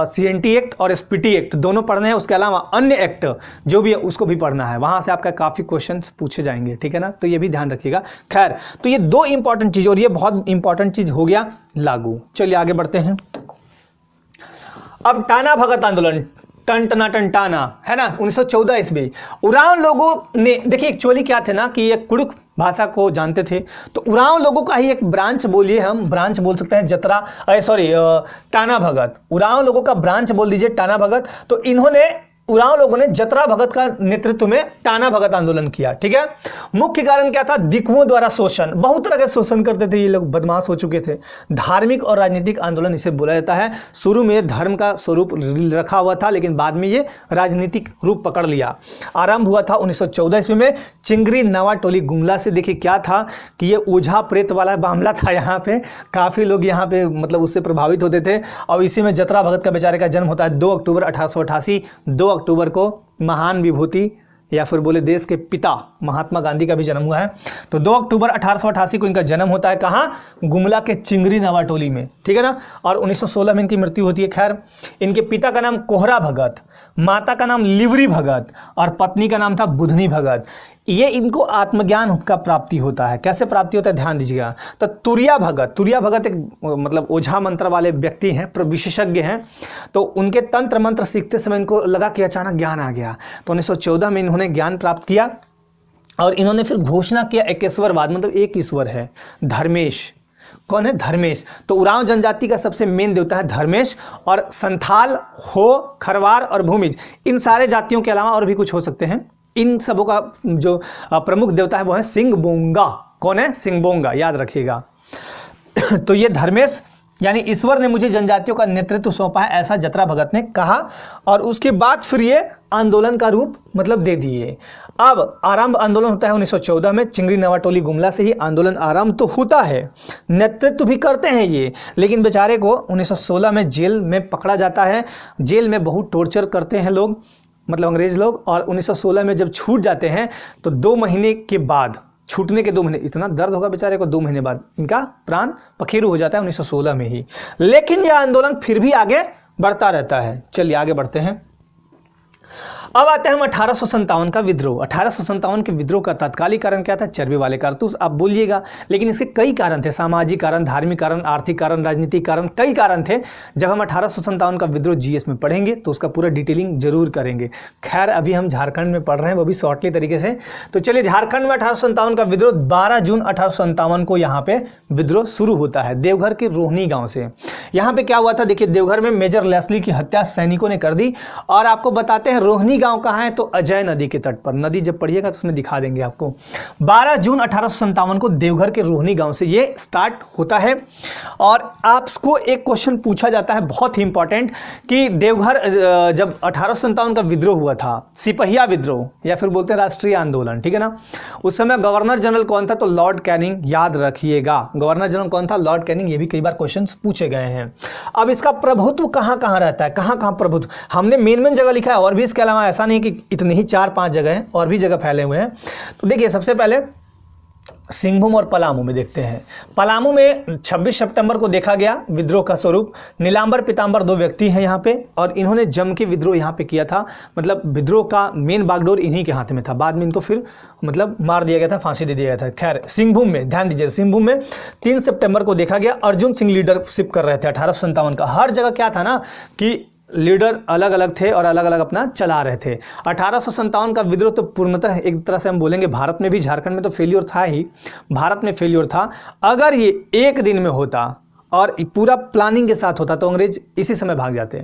CNT एक्ट और SPT एक्ट, दोनों पढ़ने हैं। उसके अलावा अन्य एक्ट जो भी है उसको भी पढ़ना है, वहाँ से आपका काफ़ी क्वेश्चंस पूछे जाएंगे, ठीक है ना। तो ये भी ध्यान रखिएगा। खैर, तो ये 2 इंपॉर्टेंट चीज़, और ये बहुत इंपॉर्टेंट चीज़ हो गया लागू। चलिए आगे बढ़ते हैं। अब टाना भगत आंदोलन, टन-टना-टन-टाना, है ना, 1914 ईस्वी। उरांव लोगों ने, देखिए एक्चुअली क्या थे ना कि ये कुड़ुक भाषा को जानते थे, तो उरांव लोगों का ही एक ब्रांच बोलिए, हम ब्रांच बोल सकते हैं टाना भगत। उरांव लोगों का ब्रांच बोल दीजिए टाना भगत। तो इन्होंने, उरांव लोगों ने जतरा भगत का नेतृत्व में टाना भगत आंदोलन किया, ठीक है। मुख्य कारण क्या था? दिकुओं द्वारा शोषण, बहुत तरह के शोषण करते थे ये लोग, बदमाश हो चुके थे। धार्मिक और राजनीतिक आंदोलन इसे बोला जाता है। शुरू में धर्म का स्वरूप रखा हुआ था, लेकिन बाद में ये राजनीतिक रूप पकड़ लिया। आरंभ हुआ था 1914 ईस्वी में चिंगरी नवा टोली गुमला से। देखिए क्या था कि ये ओझा प्रेत वाला मामला था यहाँ पे, काफ़ी लोग यहाँ पे मतलब उससे प्रभावित होते थे। और इसी में जतरा भगत का बेचारे का जन्म होता है 2 अक्टूबर 1888। 2 अक्टूबर को महान विभूति या फिर बोले देश के पिता महात्मा गांधी का भी जन्म हुआ है। तो 2 अक्टूबर 1888 को इनका जन्म होता है। कहाँ? गुमला के चिंगरी नवा टोली में, ठीक है ना। और 1916 में इनकी मृत्यु होती है। खैर, इनके पिता का नाम कोहरा भगत, माता का नाम लिवरी भगत और पत्नी का नाम था बुधनी भगत। ये इनको आत्मज्ञान का प्राप्ति होता है। कैसे प्राप्ति होता है ध्यान दीजिएगा। तो तुरिया भगत एक मतलब ओझा मंत्र वाले व्यक्ति हैं, विशेषज्ञ हैं। तो उनके तंत्र मंत्र सीखते समय इनको लगा कि अचानक ज्ञान आ गया। तो 1914 में इन्होंने ज्ञान प्राप्त किया और इन्होंने फिर घोषणा किया एकेश्वरवाद, मतलब एक ईश्वर है, धर्मेश। कौन है? धर्मेश। तो उरांव जनजाति का सबसे मेन देवता है धर्मेश। और संथाल, हो, खरवार और भूमिज, इन सारे जातियों के अलावा और भी कुछ हो सकते हैं। इन सबों का जो प्रमुख देवता है वो है सिंगबोंगा। कौन है? सिंगबोंगा, याद रखिएगा। तो ये धर्मेश यानी ईश्वर ने मुझे जनजातियों का नेतृत्व सौंपा है, ऐसा जतरा भगत ने कहा। और उसके बाद फिर ये आंदोलन का रूप मतलब दे दिए। अब आरंभ आंदोलन होता है 1914 में, चिंगड़ी नवाटोली गुमला से ही आंदोलन आरंभ तो होता है, नेतृत्व भी करते हैं ये, लेकिन बेचारे को 1916 में जेल में पकड़ा जाता है। जेल में बहुत टॉर्चर करते हैं लोग, मतलब अंग्रेज लोग। और 1916 में जब छूट जाते हैं तो 2 महीने के बाद, छूटने के 2 महीने, इतना दर्द होगा बेचारे को, 2 महीने बाद इनका प्राण पखेरु हो जाता है 1916 में ही। लेकिन यह आंदोलन फिर भी आगे बढ़ता रहता है। चलिए आगे बढ़ते हैं। अब आते हैं हम 1857 का विद्रोह। 1857 के विद्रोह का तात्कालिक कारण क्या था? चर्बी वाले कारतूस। आप बोलिएगा, लेकिन इसके कई कारण थे, सामाजिक कारण, धार्मिक कारण, आर्थिक कारण, राजनीतिक कारण, कई कारण थे। जब हम 1857 का विद्रोह जीएस में पढ़ेंगे तो उसका पूरा डिटेलिंग जरूर करेंगे। खैर अभी हम झारखंड में पढ़ रहे हैं, वो भी शॉर्टली तरीके से। तो चलिए, झारखंड में 1857 का विद्रोह 12 जून 1857 को यहाँ पे विद्रोह शुरू होता है देवघर के रोहनी गाँव से। यहाँ पे क्या हुआ था देखिए, देवघर में मेजर लेस्ली की हत्या सैनिकों ने कर दी। और आपको बताते हैं रोहनी गांव कहाँ है, तो अजय नदी के तट पर। नदी जब पढ़िएगा तो उसमें दिखा देंगे आपको। 12 जून 1857 को देवघर के रोहनी गांव से ये स्टार्ट होता है। और आपको एक क्वेश्चन पूछा जाता है बहुत ही इंपॉर्टेंट, कि देवघर जब 1857 का विद्रोह हुआ था, सिपहिया विद्रोह या फिर बोलते हैं राष्ट्रीय आंदोलन, ठीक है ना, उस समय गवर्नर जनरल कौन था? तो लॉर्ड कैनिंग। याद रखिएगा, गवर्नर जनरल कौन था? Lord Canning. ये भी कई बार क्वेश्चन पूछे गए हैं। अब इसका प्रभुत्व कहाँ कहाँ रहता है, कहाँ कहाँ प्रभुत्व? हमने मेन जगह लिखा है, और भी इसके अलावा ऐसा नहीं कि इतनी ही 4-5 जगह हैं, और भी जगह फैले हुए हैं। तो देखिए, सबसे पहले सिंहभूम और पलामू में देखते हैं। पलामू में 26 सितंबर को देखा गया विद्रोह का स्वरूप। नीलांबर पीतांबर 2 व्यक्ति हैं यहाँ पे, और इन्होंने जम के विद्रोह यहाँ पे किया था। मतलब विद्रोह का मेन बागडोर इन्हीं के हाथ में था। बाद में इनको फिर मतलब मार दिया गया था, फांसी दे दिया गया था। खैर, सिंहभूम में ध्यान दीजिए, सिंहभूम में 3 सितंबर को देखा गया। अर्जुन सिंह लीडरशिप कर रहे थे 1857 का। हर जगह क्या था ना कि लीडर अलग अलग थे और अलग अलग अपना चला रहे थे। 1857 का विद्रोह तो पूर्णतः एक तरह से हम बोलेंगे, भारत में भी, झारखंड में तो फेल्योर था ही, भारत में फेल्योर था। अगर ये एक दिन में होता और पूरा प्लानिंग के साथ होता तो अंग्रेज इसी समय भाग जाते।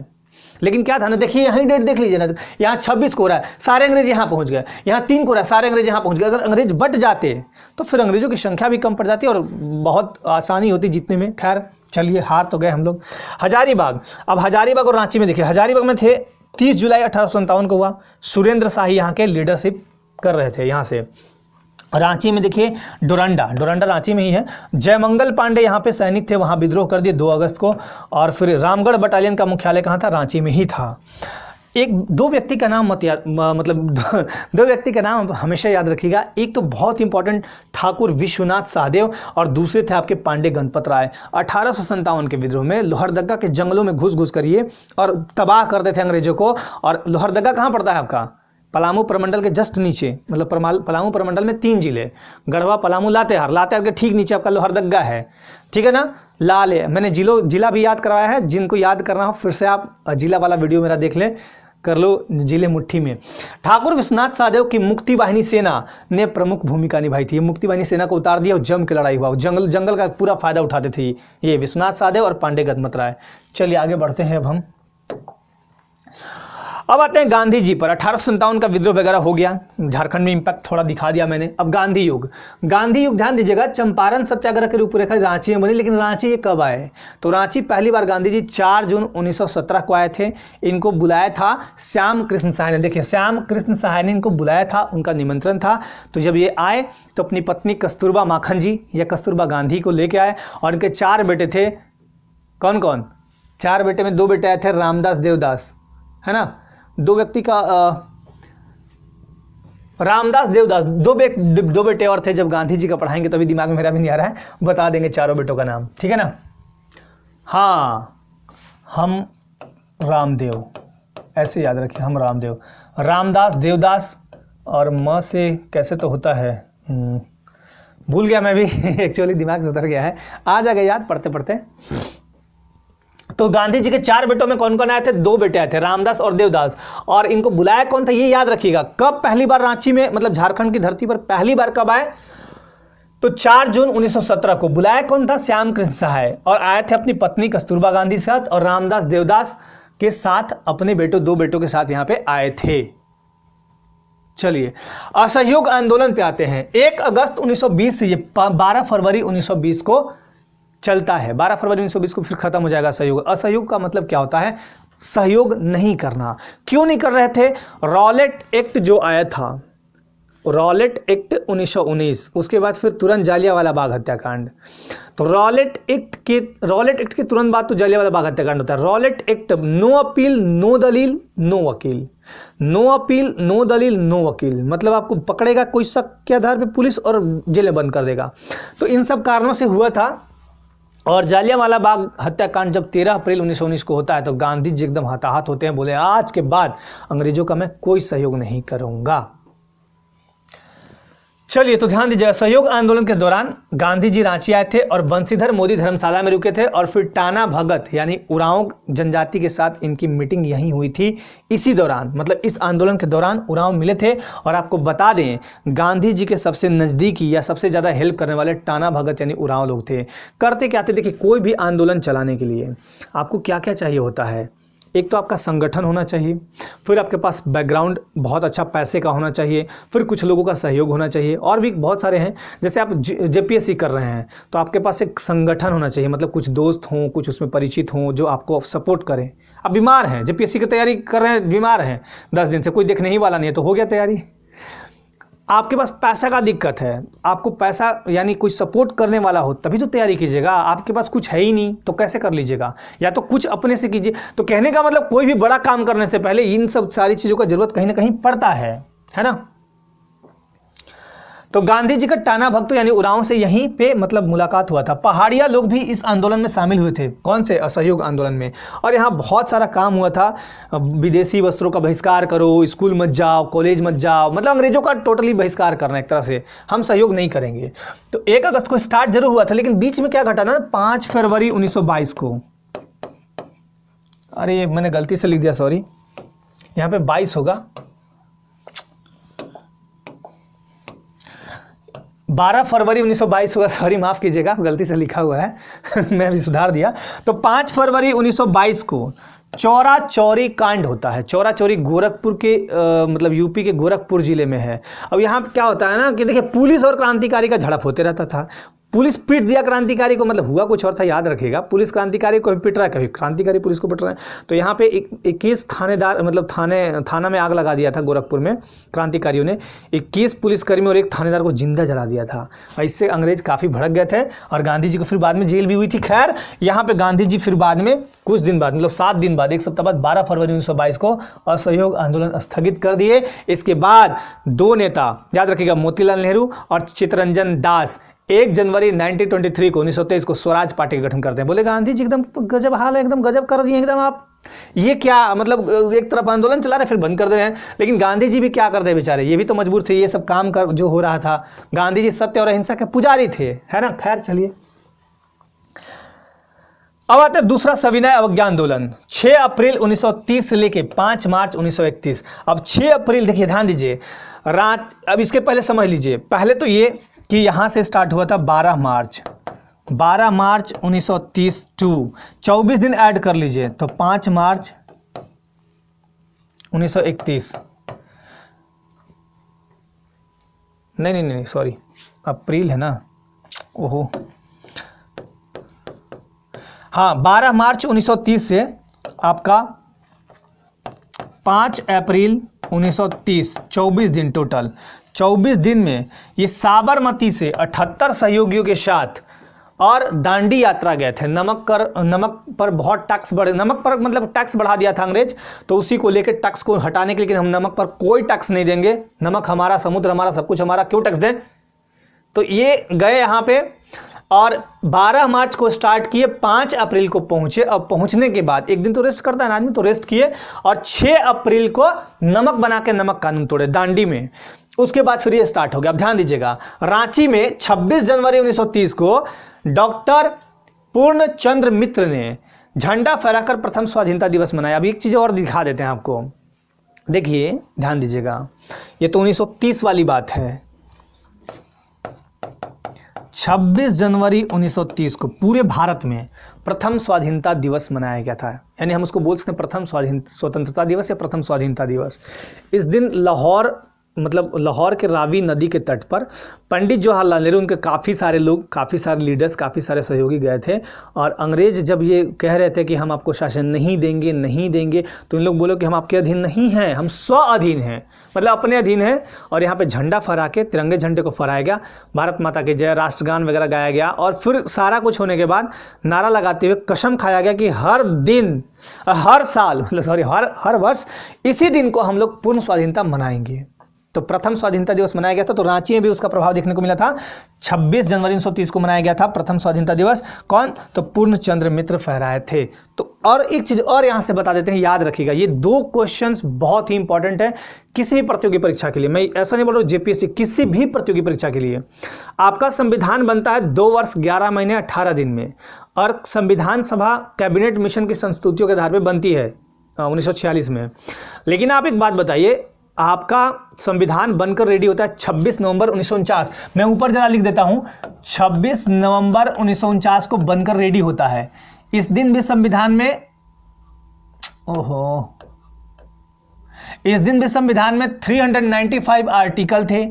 लेकिन क्या था ना, देखिए यहाँ डेट देख लीजिए ना, यहाँ 26 को हो रहा है, सारे अंग्रेज यहाँ पहुँच गए, यहाँ 3 को हो रहा है, सारे अंग्रेज यहाँ पहुँच गए। अगर अंग्रेज बट जाते तो फिर अंग्रेजों की संख्या भी कम पड़ जाती और बहुत आसानी होती जीतने में। खैर चलिए, हार तो गए हम लोग। हजारीबाग। अब हजारीबाग और रांची में देखिए, हजारीबाग में थे 30 जुलाई 1857 को हुआ। सुरेंद्र शाही यहाँ के लीडरशिप कर रहे थे यहाँ से। रांची में देखिए डोरंडा रांची में ही है। जयमंगल पांडे यहाँ पे सैनिक थे, वहाँ विद्रोह कर दिए 2 अगस्त को। और फिर रामगढ़ बटालियन का मुख्यालय कहाँ था? रांची में ही था। दो व्यक्ति का नाम मत याद, मतलब 2 व्यक्ति का नाम हमेशा याद रखिएगा। एक तो बहुत इंपॉर्टेंट ठाकुर विश्वनाथ सहदेव, और दूसरे थे आपके पांडे गणपत राय। 1857 के विद्रोह में लोहरदगा के जंगलों में घुस करिए और तबाह करते थे अंग्रेजों को। और लोहरदगा कहाँ पड़ता है आपका? पलामू प्रमंडल के जस्ट नीचे, मतलब पलामू प्रमंडल में 3 जिले, गढ़वा, पलामू, लातेहार के ठीक नीचे आपका लोहरदगा है, ठीक है ना। लाल है, मैंने जिला भी याद करवाया है। जिनको याद करना हो फिर से आप जिला वाला वीडियो मेरा देख लें, कर लो जिले मुट्ठी में। ठाकुर विश्वनाथ सहदेव की मुक्ति वाहिनी सेना ने प्रमुख भूमिका निभाई थी। मुक्ति वाहिनी सेना को उतार दिया और जम के लड़ाई हुआ। जंगल का पूरा फायदा उठाते थे ये विश्वनाथ सहदेव और पांडे गणपत राय। चलिए आगे बढ़ते हैं अब हम। अब आते हैं गांधी जी पर। 1857 का विद्रोह वगैरह हो गया, झारखंड में इम्पैक्ट थोड़ा दिखा दिया मैंने। अब गांधी युग ध्यान दीजिएगा। चंपारण सत्याग्रह की रूपरेखा रांची में बनी, लेकिन रांची ये कब आए? तो रांची पहली बार गांधी जी 4 जून 1917 को आए थे। इनको बुलाया था श्याम कृष्ण सहाय ने। देखिए, श्याम कृष्ण सहाय ने इनको बुलाया था, उनका निमंत्रण था। तो जब ये आए तो अपनी पत्नी कस्तूरबा माखन जी या कस्तूरबा गांधी को लेके आए, और इनके 4 बेटे थे। कौन कौन? 4 बेटे में 2 बेटे आए थे, रामदास, देवदास, है ना। 2 व्यक्ति का रामदास, देवदास, 2 बेटे और थे। जब गांधी जी का पढ़ाएंगे तो अभी दिमाग में मेरा भी नहीं आ रहा है, बता देंगे चारों बेटों का नाम, ठीक है ना। हाँ, हम रामदेव, ऐसे याद रखिए, हम रामदेव, रामदास, देवदास, और म से कैसे तो होता है, भूल गया मैं भी एक्चुअली दिमाग से उतर गया है, आ जाएगा याद पढ़ते पढ़ते। तो गांधी जी के 4 बेटों में कौन कौन आए थे? 2 बेटे आए थे, रामदास और देवदास। और इनको बुलाया कौन था ये याद रखिएगा। कब पहली बार रांची में, मतलब झारखंड की धरती पर पहली बार कब आए? तो 4 जून 1917 को। बुलाया कौन था? श्याम कृष्ण सहाय। और आए थे अपनी पत्नी कस्तूरबा गांधी के साथ, और रामदास, देवदास के साथ अपने 2 बेटों के साथ यहाँ पे आए थे। चलिए असहयोग आंदोलन पे आते हैं। 1 अगस्त 1920 से ये 12 फरवरी 1920 को चलता है। 12 फरवरी 1920 को फिर खत्म हो जाएगा असहयोग। असहयोग का मतलब क्या होता है? सहयोग नहीं करना। क्यों नहीं कर रहे थे? रॉलेट एक्ट जो आया था, रॉलेट एक्ट 1919, उसके बाद फिर तुरंत जालियांवाला बाग हत्याकांड। तो रॉलेट एक्ट के तुरंत बाद तो जालियांवाला बाग हत्याकांड होता है। Rowlatt act, no appeal no दलील नो वकील, नो अपील नो दलील नो वकील, मतलब आपको पकड़ेगा कोई शक के आधार पे पुलिस और जेल में बंद कर देगा। तो इन सब कारणों से हुआ था। और जालियांवाला बाग हत्याकांड जब 13 अप्रैल 1919 को होता है तो गांधी जी एकदम हताहत होते हैं, बोले आज के बाद अंग्रेजों का मैं कोई सहयोग नहीं करूंगा। चलिए तो ध्यान दीजिए, सहयोग आंदोलन के दौरान गांधी जी रांची आए थे और बंशीधर मोदी धर्मशाला में रुके थे और फिर टाना भगत यानी उरांव जनजाति के साथ इनकी मीटिंग यहीं हुई थी। इसी दौरान, मतलब इस आंदोलन के दौरान उरांव मिले थे। और आपको बता दें, गांधी जी के सबसे नज़दीकी या सबसे ज़्यादा हेल्प करने वाले टाना भगत यानी उरांव लोग थे। करते क्या थे? देखिए, कोई भी आंदोलन चलाने के लिए आपको क्या क्या चाहिए होता है? एक तो आपका संगठन होना चाहिए, फिर आपके पास बैकग्राउंड बहुत अच्छा पैसे का होना चाहिए, फिर कुछ लोगों का सहयोग होना चाहिए, और भी बहुत सारे हैं। जैसे आप जेपीएससी कर रहे हैं तो आपके पास एक संगठन होना चाहिए, मतलब कुछ दोस्त हों, कुछ उसमें परिचित हों जो आपको सपोर्ट करें। आप बीमार हैं, जेपीएससी की तैयारी कर रहे हैं, बीमार हैं 10 दिन से, कोई देखने ही वाला नहीं है, तो हो गया तैयारी। आपके पास पैसा का दिक्कत है, आपको पैसा यानी कोई सपोर्ट करने वाला हो तभी तो तैयारी कीजिएगा। आपके पास कुछ है ही नहीं तो कैसे कर लीजिएगा? या तो कुछ अपने से कीजिए। तो कहने का मतलब कोई भी बड़ा काम करने से पहले इन सब सारी चीज़ों का जरूरत कहीं ना कहीं पड़ता है ना। तो गांधी जी का टाना भगत यानी उरांव से यहीं पे मतलब मुलाकात हुआ था। पहाड़िया लोग भी इस आंदोलन में शामिल हुए थे। कौन से? असहयोग आंदोलन में। और यहाँ बहुत सारा काम हुआ था। विदेशी वस्त्रों का बहिष्कार करो, स्कूल मत जाओ, कॉलेज मत जाओ, मतलब अंग्रेजों का टोटली बहिष्कार करना एक तरह से, हम सहयोग नहीं करेंगे। तो 1 अगस्त को स्टार्ट जरूर हुआ था, लेकिन बीच में क्या घटा ना, 5 फरवरी 1922 को, अरे मैंने गलती से लिख दिया, सॉरी, यहाँ पे 22 होगा, 12 फरवरी 1922 होगा, सॉरी माफ़ कीजिएगा, गलती से लिखा हुआ है मैं भी सुधार दिया। तो 5 फरवरी 1922 को चौरा चौरी कांड होता है। चौरा चौरी गोरखपुर के मतलब यूपी के गोरखपुर जिले में है। अब यहाँ पे क्या होता है ना कि देखिए, पुलिस और क्रांतिकारी का झड़प होते रहता था। पुलिस पीट दिया क्रांतिकारी को, मतलब हुआ कुछ और था, याद रखिएगा। पुलिस क्रांतिकारी को भी पीट रहा है, कभी क्रांतिकारी पुलिस को पीट रहे हैं। तो यहाँ पे 21 थानेदार, मतलब थाना में आग लगा दिया था गोरखपुर में क्रांतिकारियों ने। 21 पुलिसकर्मी और एक थानेदार को जिंदा जला दिया था। इससे अंग्रेज काफ़ी भड़क गए थे और गांधी जी को फिर बाद में जेल भी हुई थी। खैर, यहाँ पे गांधी जी फिर बाद में कुछ दिन बाद, मतलब 7 दिन बाद, 1 सप्ताह बाद, 12 फरवरी 1922 को असहयोग आंदोलन स्थगित कर दिए। इसके बाद 2 नेता, याद रखिएगा, मोतीलाल नेहरू और चित्तरंजन दास, 1 जनवरी 1923 को 1923 को स्वराज पार्टी का गठन करते हैं। बोले गांधी जी एकदम गजब हाल है, एकदम गजब कर दिए एकदम आप, ये क्या मतलब, एक तरफ आंदोलन चला रहे फिर बंद कर दे रहे हैं। लेकिन गांधी जी भी क्या कर दे बेचारे, ये भी तो मजबूर थे, ये सब काम कर जो हो रहा था। गांधी जी सत्य और अहिंसा के पुजारी थे, है ना। खैर चलिए, अब आते हैं दूसरा सविनय अवज्ञा आंदोलन, 6 अप्रैल 1930 से लेके 5 मार्च 1931। अब 6 अप्रैल, देखिए ध्यान दीजिए, अब इसके पहले समझ लीजिए, पहले तो ये कि यहाँ से स्टार्ट हुआ था 12 मार्च 1930 टू 24 दिन ऐड कर लीजिए तो 5 मार्च 1931, नहीं सॉरी, अप्रैल है ना, ओहो हाँ, 12 मार्च 1930 से आपका 5 अप्रैल 1930, 24 दिन टोटल। 24 दिन में ये साबरमती से 78 सहयोगियों के साथ और दांडी यात्रा गए थे। नमक पर बहुत टैक्स नमक पर मतलब टैक्स बढ़ा दिया था अंग्रेज, तो उसी को लेकर टैक्स को हटाने के लिए कि हम नमक पर कोई टैक्स नहीं देंगे, नमक हमारा, समुद्र हमारा, सब कुछ हमारा, क्यों टैक्स दें। तो ये गए यहाँ पे और 12 मार्च को स्टार्ट किए, 5 अप्रैल को पहुंचे। अब पहुंचने के बाद एक दिन तो रेस्ट करता है ना आदमी, तो रेस्ट किए और 6 अप्रैल को नमक बना के नमक कानून तोड़े दांडी में। उसके बाद फिर ये स्टार्ट हो गया। अब ध्यान दीजिएगा, रांची में 26 जनवरी 1930 को डॉक्टर पूर्णचंद्र मित्र ने झंडा फहराकर प्रथम स्वाधीनता दिवस मनाया। अब एक चीज़ और दिखा देते हैं आपको, देखिए ध्यान दीजिएगा, ये तो 1930 वाली बात है। 26 जनवरी 1930 को पूरे भारत में प्रथम स्वाधीनता दिवस मनाया गया था, यानी हम उसको बोल सकते हैं प्रथम स्वतंत्रता दिवस या प्रथम स्वाधीनता दिवस। इस दिन लाहौर मतलब लाहौर के रावी नदी के तट पर पंडित जवाहरलाल नेहरू, उनके काफ़ी सारे लोग, काफ़ी सारे लीडर्स, काफ़ी सारे सहयोगी गए थे। और अंग्रेज़ जब ये कह रहे थे कि हम आपको शासन नहीं देंगे, नहीं देंगे, तो इन लोग बोलो कि हम आपके अधीन नहीं हैं, हम स्व अधीन हैं, मतलब अपने अधीन हैं। और यहाँ पे झंडा फहरा के, तिरंगे झंडे को फहराया गया, भारत माता की जय, राष्ट्रगान वगैरह गाया गया। और फिर सारा कुछ होने के बाद नारा लगाते हुए कसम खाया गया कि हर दिन, हर साल, हर वर्ष इसी दिन को हम लोग पूर्ण स्वाधीनता मनाएंगे। तो प्रथम स्वाधीनता दिवस मनाया गया था, तो रांची में भी उसका प्रभाव देखने को मिला था। 26 जनवरी 1930 को मनाया गया था प्रथम स्वाधीनता दिवस। कौन? तो पूर्णचंद्र मित्र फहराए थे। तो और एक चीज़ और यहाँ से बता देते हैं, याद रखिएगा, ये 2 क्वेश्चंस बहुत ही इंपॉर्टेंट है किसी भी प्रतियोगी परीक्षा के लिए। मैं ऐसा नहीं बोल रहा हूँ जेपीएससी, किसी भी प्रतियोगी परीक्षा के लिए। आपका संविधान बनता है 2 वर्ष 11 महीने 18 दिन में, और संविधान सभा कैबिनेट मिशन की संस्तुतियों के आधार पर बनती है 1946 में। लेकिन आप एक बात बताइए, आपका संविधान बनकर रेडी होता है 26 नवंबर 1949। मैं ऊपर जरा लिख देता हूं, 26 नवंबर 1949 को बनकर रेडी होता है। इस दिन भी संविधान में, इस दिन भी संविधान में 395 आर्टिकल थे,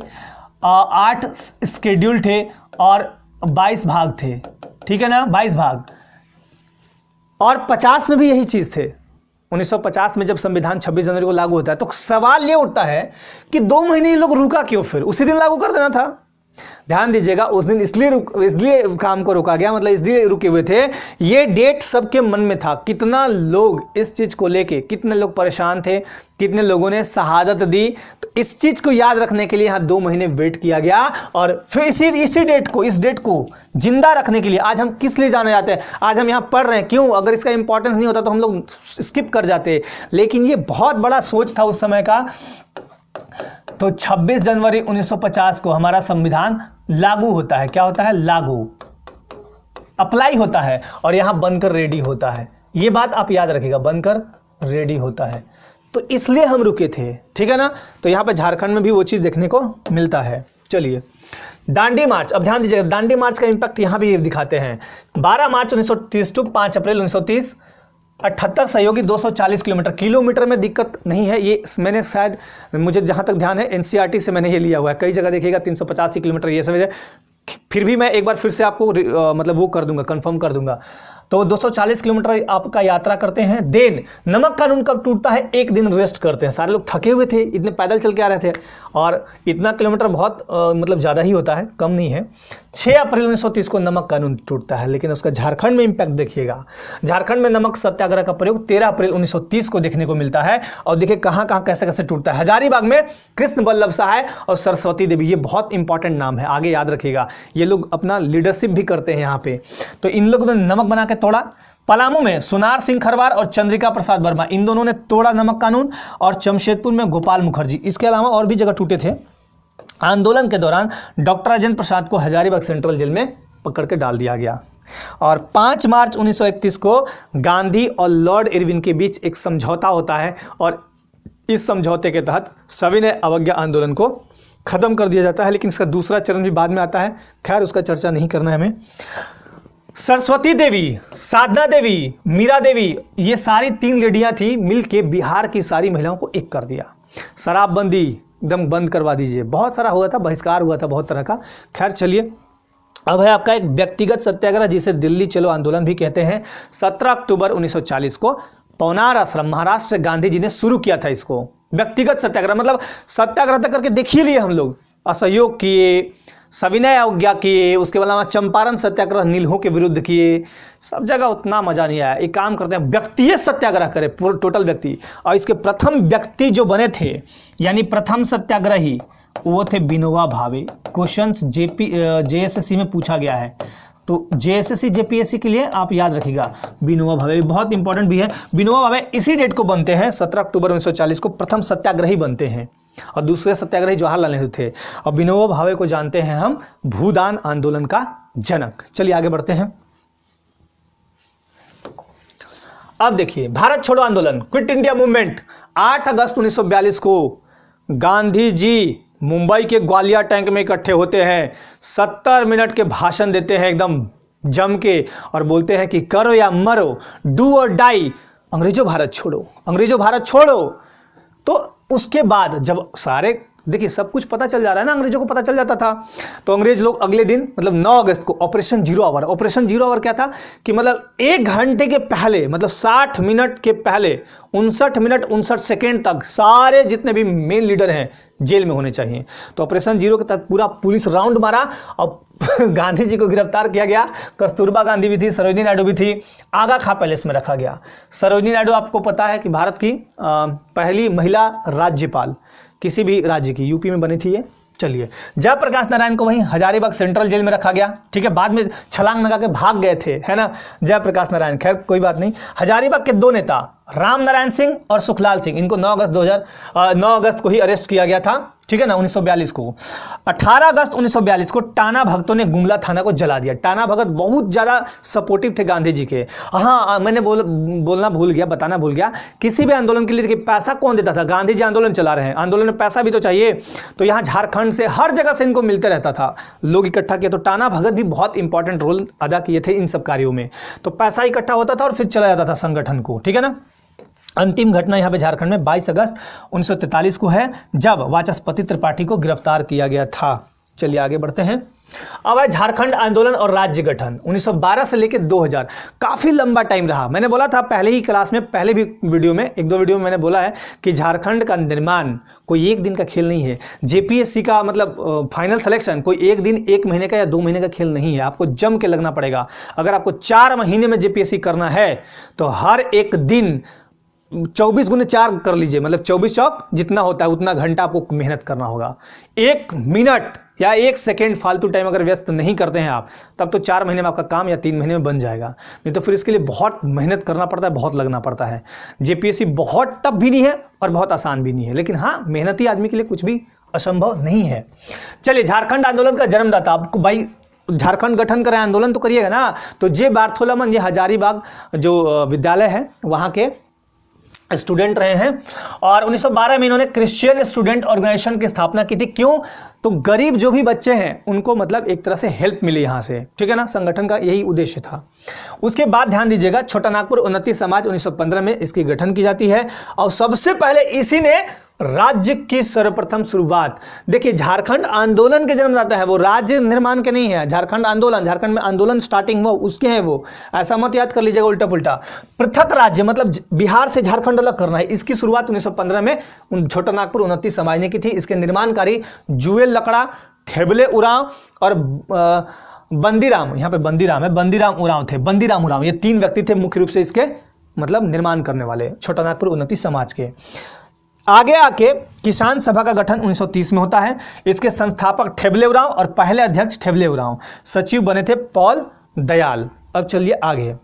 8 स्केड्यूल थे और 22 भाग थे। ठीक है ना, 22 भाग। और 50 में भी यही चीज थे। 1950 में जब संविधान 26 जनवरी को लागू होता है, तो सवाल ये उठता है कि 2 महीने ये लोग रुका क्यों? फिर उसी दिन लागू कर देना था। ध्यान दीजिएगा, उस दिन इसलिए काम को रोका गया, मतलब इसलिए रुके हुए थे। ये डेट सबके मन में था। कितना लोग इस चीज को लेके, कितने लोग परेशान थे, कितने लोगों ने शहादत दी। तो इस चीज को याद रखने के लिए यहाँ 2 महीने वेट किया गया। और फिर इसी डेट को, इस डेट को जिंदा रखने के लिए आज हम किस लिए जाने जाते हैं, आज हम यहाँ पढ़ रहे हैं क्यों? अगर इसका इंपॉर्टेंस नहीं होता तो हम लोग स्किप कर जाते। लेकिन ये बहुत बड़ा सोच था उस समय का। तो 26 जनवरी 1950 को हमारा संविधान लागू होता है। क्या होता है? लागू, अप्लाई होता है, और यहां बनकर रेडी होता है। यह बात आप याद रखिएगा, बनकर रेडी होता है। तो इसलिए हम रुके थे। ठीक है ना। तो यहां पे झारखंड में भी वो चीज देखने को मिलता है। चलिए, दांडी मार्च। अब ध्यान दीजिएगा, दांडी मार्च का इंपैक्ट यहां भी दिखाते हैं। 12 मार्च 1930 टू 5 अप्रैल 1930, 78 सहयोगी 240 किलोमीटर। किलोमीटर में दिक्कत नहीं है, ये मैंने शायद, मुझे जहाँ तक ध्यान है एनसीईआरटी से मैंने ये लिया हुआ है। कई जगह देखिएगा 385 किलोमीटर ये सब है। फिर भी मैं एक बार फिर से आपको मतलब वो कर दूंगा, कंफर्म कर दूंगा। तो 240 किलोमीटर आपका यात्रा करते हैं। देन नमक कानून कब टूटता है? 1 दिन रेस्ट करते हैं। सारे लोग थके हुए थे, इतने पैदल चल के आ रहे थे, और इतना किलोमीटर बहुत मतलब ज़्यादा ही होता है, कम नहीं है। 6 अप्रैल 1930 को नमक कानून टूटता है। लेकिन उसका झारखंड में इंपैक्ट देखिएगा। झारखंड में नमक सत्याग्रह का प्रयोग 13 अप्रैल 1930 को देखने को मिलता है। और देखिए कहाँ कहाँ कैसे कैसे टूटता है। हजारीबाग में कृष्ण बल्लभ सहाय और सरस्वती देवी, ये बहुत इंपॉर्टेंट नाम है, आगे याद रखिएगा। ये लोग अपना लीडरशिप भी करते हैं यहाँ पे। तो इन लोगों ने नमक बना के तोड़ा। पलामू में सुनार सिंह खरवार और चंद्रिका प्रसाद वर्मा, इन दोनों ने तोड़ा नमक कानून। और जमशेदपुर में गोपाल मुखर्जी। इसके अलावा और भी जगह टूटे थे। आंदोलन के दौरान डॉक्टर राजेंद्र प्रसाद को हजारीबाग सेंट्रल जेल में पकड़ के डाल दिया गया। और 5 मार्च 1931 को गांधी और लॉर्ड इरविन के बीच एक समझौता होता है, और इस समझौते के तहत सविनय अवज्ञा आंदोलन को खत्म कर दिया जाता है। लेकिन इसका दूसरा चरण भी बाद में आता है, खैर उसका चर्चा नहीं करना है हमें। सरस्वती देवी, साधना देवी, मीरा देवी, ये सारी 3 लेडियां थी, मिलके बिहार की सारी महिलाओं को एक कर दिया। शराबबंदी एकदम बंद करवा दीजिए। बहुत सारा हुआ था, बहिष्कार हुआ था बहुत तरह का। खैर चलिए, अब है आपका एक व्यक्तिगत सत्याग्रह, जिसे दिल्ली चलो आंदोलन भी कहते हैं। 17 अक्टूबर 1940 को पवनार आश्रम, महाराष्ट्र, गांधी जी ने शुरू किया था इसको। व्यक्तिगत सत्याग्रह मतलब सत्याग्रह तक करके देख ही लिए हम लोग। असहयोग किए, सविनय अवज्ञा किए, उसके अलावा चंपारण सत्याग्रह नीलहों के विरुद्ध किए। सब जगह उतना मजा नहीं आया। एक काम करते हैं, व्यक्तिगत सत्याग्रह करें, टोटल व्यक्ति। और इसके प्रथम व्यक्ति जो बने थे, यानी प्रथम सत्याग्रही, वो थे विनोबा भावे। क्वेश्चंस जेएसएससी में पूछा गया है, तो जेएसएससी जेपीएससी के लिए आप याद रखिएगा। विनोबा भावे बहुत इंपॉर्टेंट भी है। विनोबा भावे इसी डेट को बनते हैं, 17 अक्टूबर 1940 को प्रथम सत्याग्रही बनते हैं। और दूसरे सत्याग्रही जवाहरलाल नेहरू थे। और विनोबा भावे को जानते हैं हम भूदान आंदोलन का जनक। चलिए आगे बढ़ते हैं। अब देखिए, भारत छोड़ो आंदोलन, क्विट इंडिया मूवमेंट। 8 अगस्त 1942 को गांधी जी मुंबई के ग्वालियर टैंक में इकट्ठे होते हैं। 70 मिनट के भाषण देते हैं एकदम जम के, और बोलते हैं कि करो या मरो, डू और डाई, अंग्रेजों भारत छोड़ो, अंग्रेजों भारत छोड़ो। तो उसके बाद जब सारे देखिए सब कुछ पता चल जा रहा है ना, अंग्रेजों को पता चल जाता था। तो अंग्रेज लोग अगले दिन मतलब 9 अगस्त को operation zero hour, operation zero hour क्या था कि मतलब 1 घंटे के पहले, मतलब 60 मिनट के पहले 59 मिनट 59 सेकेंड तक सारे जितने भी मेन लीडर हैं जेल में होने चाहिए। तो ऑपरेशन जीरो के तहत पूरा पुलिस राउंड मारा और गांधी जी को गिरफ्तार किया गया। कस्तूरबा गांधी भी थी, सरोजिनी नायडू भी थी, आगा खां पैलेस में रखा गया। सरोजिनी नायडू आपको पता है कि भारत की पहली महिला राज्यपाल किसी भी राज्य की, यूपी में बनी थी ये। चलिए, जयप्रकाश नारायण को वहीं हजारीबाग सेंट्रल जेल में रखा गया, ठीक है। बाद में छलांग लगा के भाग गए थे, है ना, जयप्रकाश नारायण, खैर कोई बात नहीं। हजारीबाग के 2 नेता राम नारायण सिंह और सुखलाल सिंह, इनको 9 अगस्त को ही अरेस्ट किया गया था, ठीक है ना, 1942 को। 18 अगस्त 1942 को टाना भगतों ने गुमला थाना को जला दिया। टाना भगत बहुत ज़्यादा सपोर्टिव थे गांधी जी के। हाँ, मैंने बोलना भूल गया, बताना भूल गया, किसी भी आंदोलन के लिए देखिए पैसा कौन देता था? गांधी जी आंदोलन चला रहे हैं, आंदोलन में पैसा भी तो चाहिए। तो यहाँ झारखंड से हर जगह से इनको मिलते रहता था, लोग इकट्ठा किए। तो टाना भगत भी बहुत इंपॉर्टेंट रोल अदा किए थे इन सब कार्यों में। तो पैसा इकट्ठा होता था और फिर चला जाता था संगठन को, ठीक है ना। अंतिम घटना यहाँ पे झारखंड में 22 अगस्त 1943 को है, जब वाचस्पति त्रिपाठी को गिरफ्तार किया गया था। चलिए आगे बढ़ते हैं। अब है झारखंड आंदोलन और राज्य गठन 1912 से लेकर 2000, काफ़ी लंबा टाइम रहा। मैंने बोला था पहले ही क्लास में, पहले भी वीडियो में, 1-2 वीडियो में मैंने बोला है कि झारखंड का निर्माण कोई एक दिन का खेल नहीं है। जेपीएससी का मतलब फाइनल सिलेक्शन कोई 1 दिन, 1 महीने का या 2 महीने का खेल नहीं है। आपको जम के लगना पड़ेगा। अगर आपको 4 महीने में जेपीएससी करना है तो हर एक दिन 24 × 4 कर लीजिए, मतलब 24 चौक जितना होता है उतना घंटा आपको मेहनत करना होगा। 1 मिनट या 1 सेकेंड फालतू टाइम अगर व्यस्त नहीं करते हैं आप, तब तो 4 महीने में आपका काम या 3 महीने में बन जाएगा। नहीं तो फिर इसके लिए बहुत मेहनत करना पड़ता है, बहुत लगना पड़ता है। जेपीएससी बहुत टफ भी नहीं है और बहुत आसान भी नहीं है, लेकिन हाँ, मेहनती आदमी के लिए कुछ भी असंभव नहीं है। चलिए, झारखंड आंदोलन का जन्मदाता, आपको भाई झारखंड गठन करें, आंदोलन तो करिएगा ना। तो जे बार्थोलोमन, ये हजारीबाग जो विद्यालय है वहाँ के स्टूडेंट रहे हैं और 1912 में इन्होंने क्रिश्चियन स्टूडेंट ऑर्गेनाइजेशन की स्थापना की थी। क्यों? तो गरीब जो भी बच्चे हैं उनको मतलब एक तरह से हेल्प मिले यहाँ से, ठीक है ना। संगठन का यही उद्देश्य था। उसके बाद ध्यान दीजिएगा, छोटा नागपुर उन्नति समाज 1915 में इसकी गठन की जाती है और सबसे पहले इसी ने राज्य की सर्वप्रथम शुरुआत। देखिए, झारखंड आंदोलन के जन्मदाता है, वो राज्य निर्माण के नहीं है। झारखंड आंदोलन, झारखंड में आंदोलन स्टार्टिंग हुआ उसके हैं वो, ऐसा मत याद कर लीजिएगा उल्टा पुल्टा। पृथक राज्य मतलब बिहार से झारखंड अलग करना है, इसकी शुरुआत 1915 में छोटा नागपुर उन्नति समाज ने की थी। इसके निर्माणकारी जुएल लकड़ा, ठेबले उरांव और बंदीराम, यहाँ पे बंदीराम है, बंदीराम उरांव थे। बंदीराम उरांव ये 3 व्यक्ति थे मुख्य रूप से इसके मतलब निर्माण करने वाले छोटा नागपुर उन्नति समाज के। आगे आके किसान सभा का गठन 1930 में होता है। इसके संस्थापक ठेबले उरांव और पहले अध्यक्ष ठेबले उरांव, सचिव बने थे पॉल दयाल। अब चलिए आगे।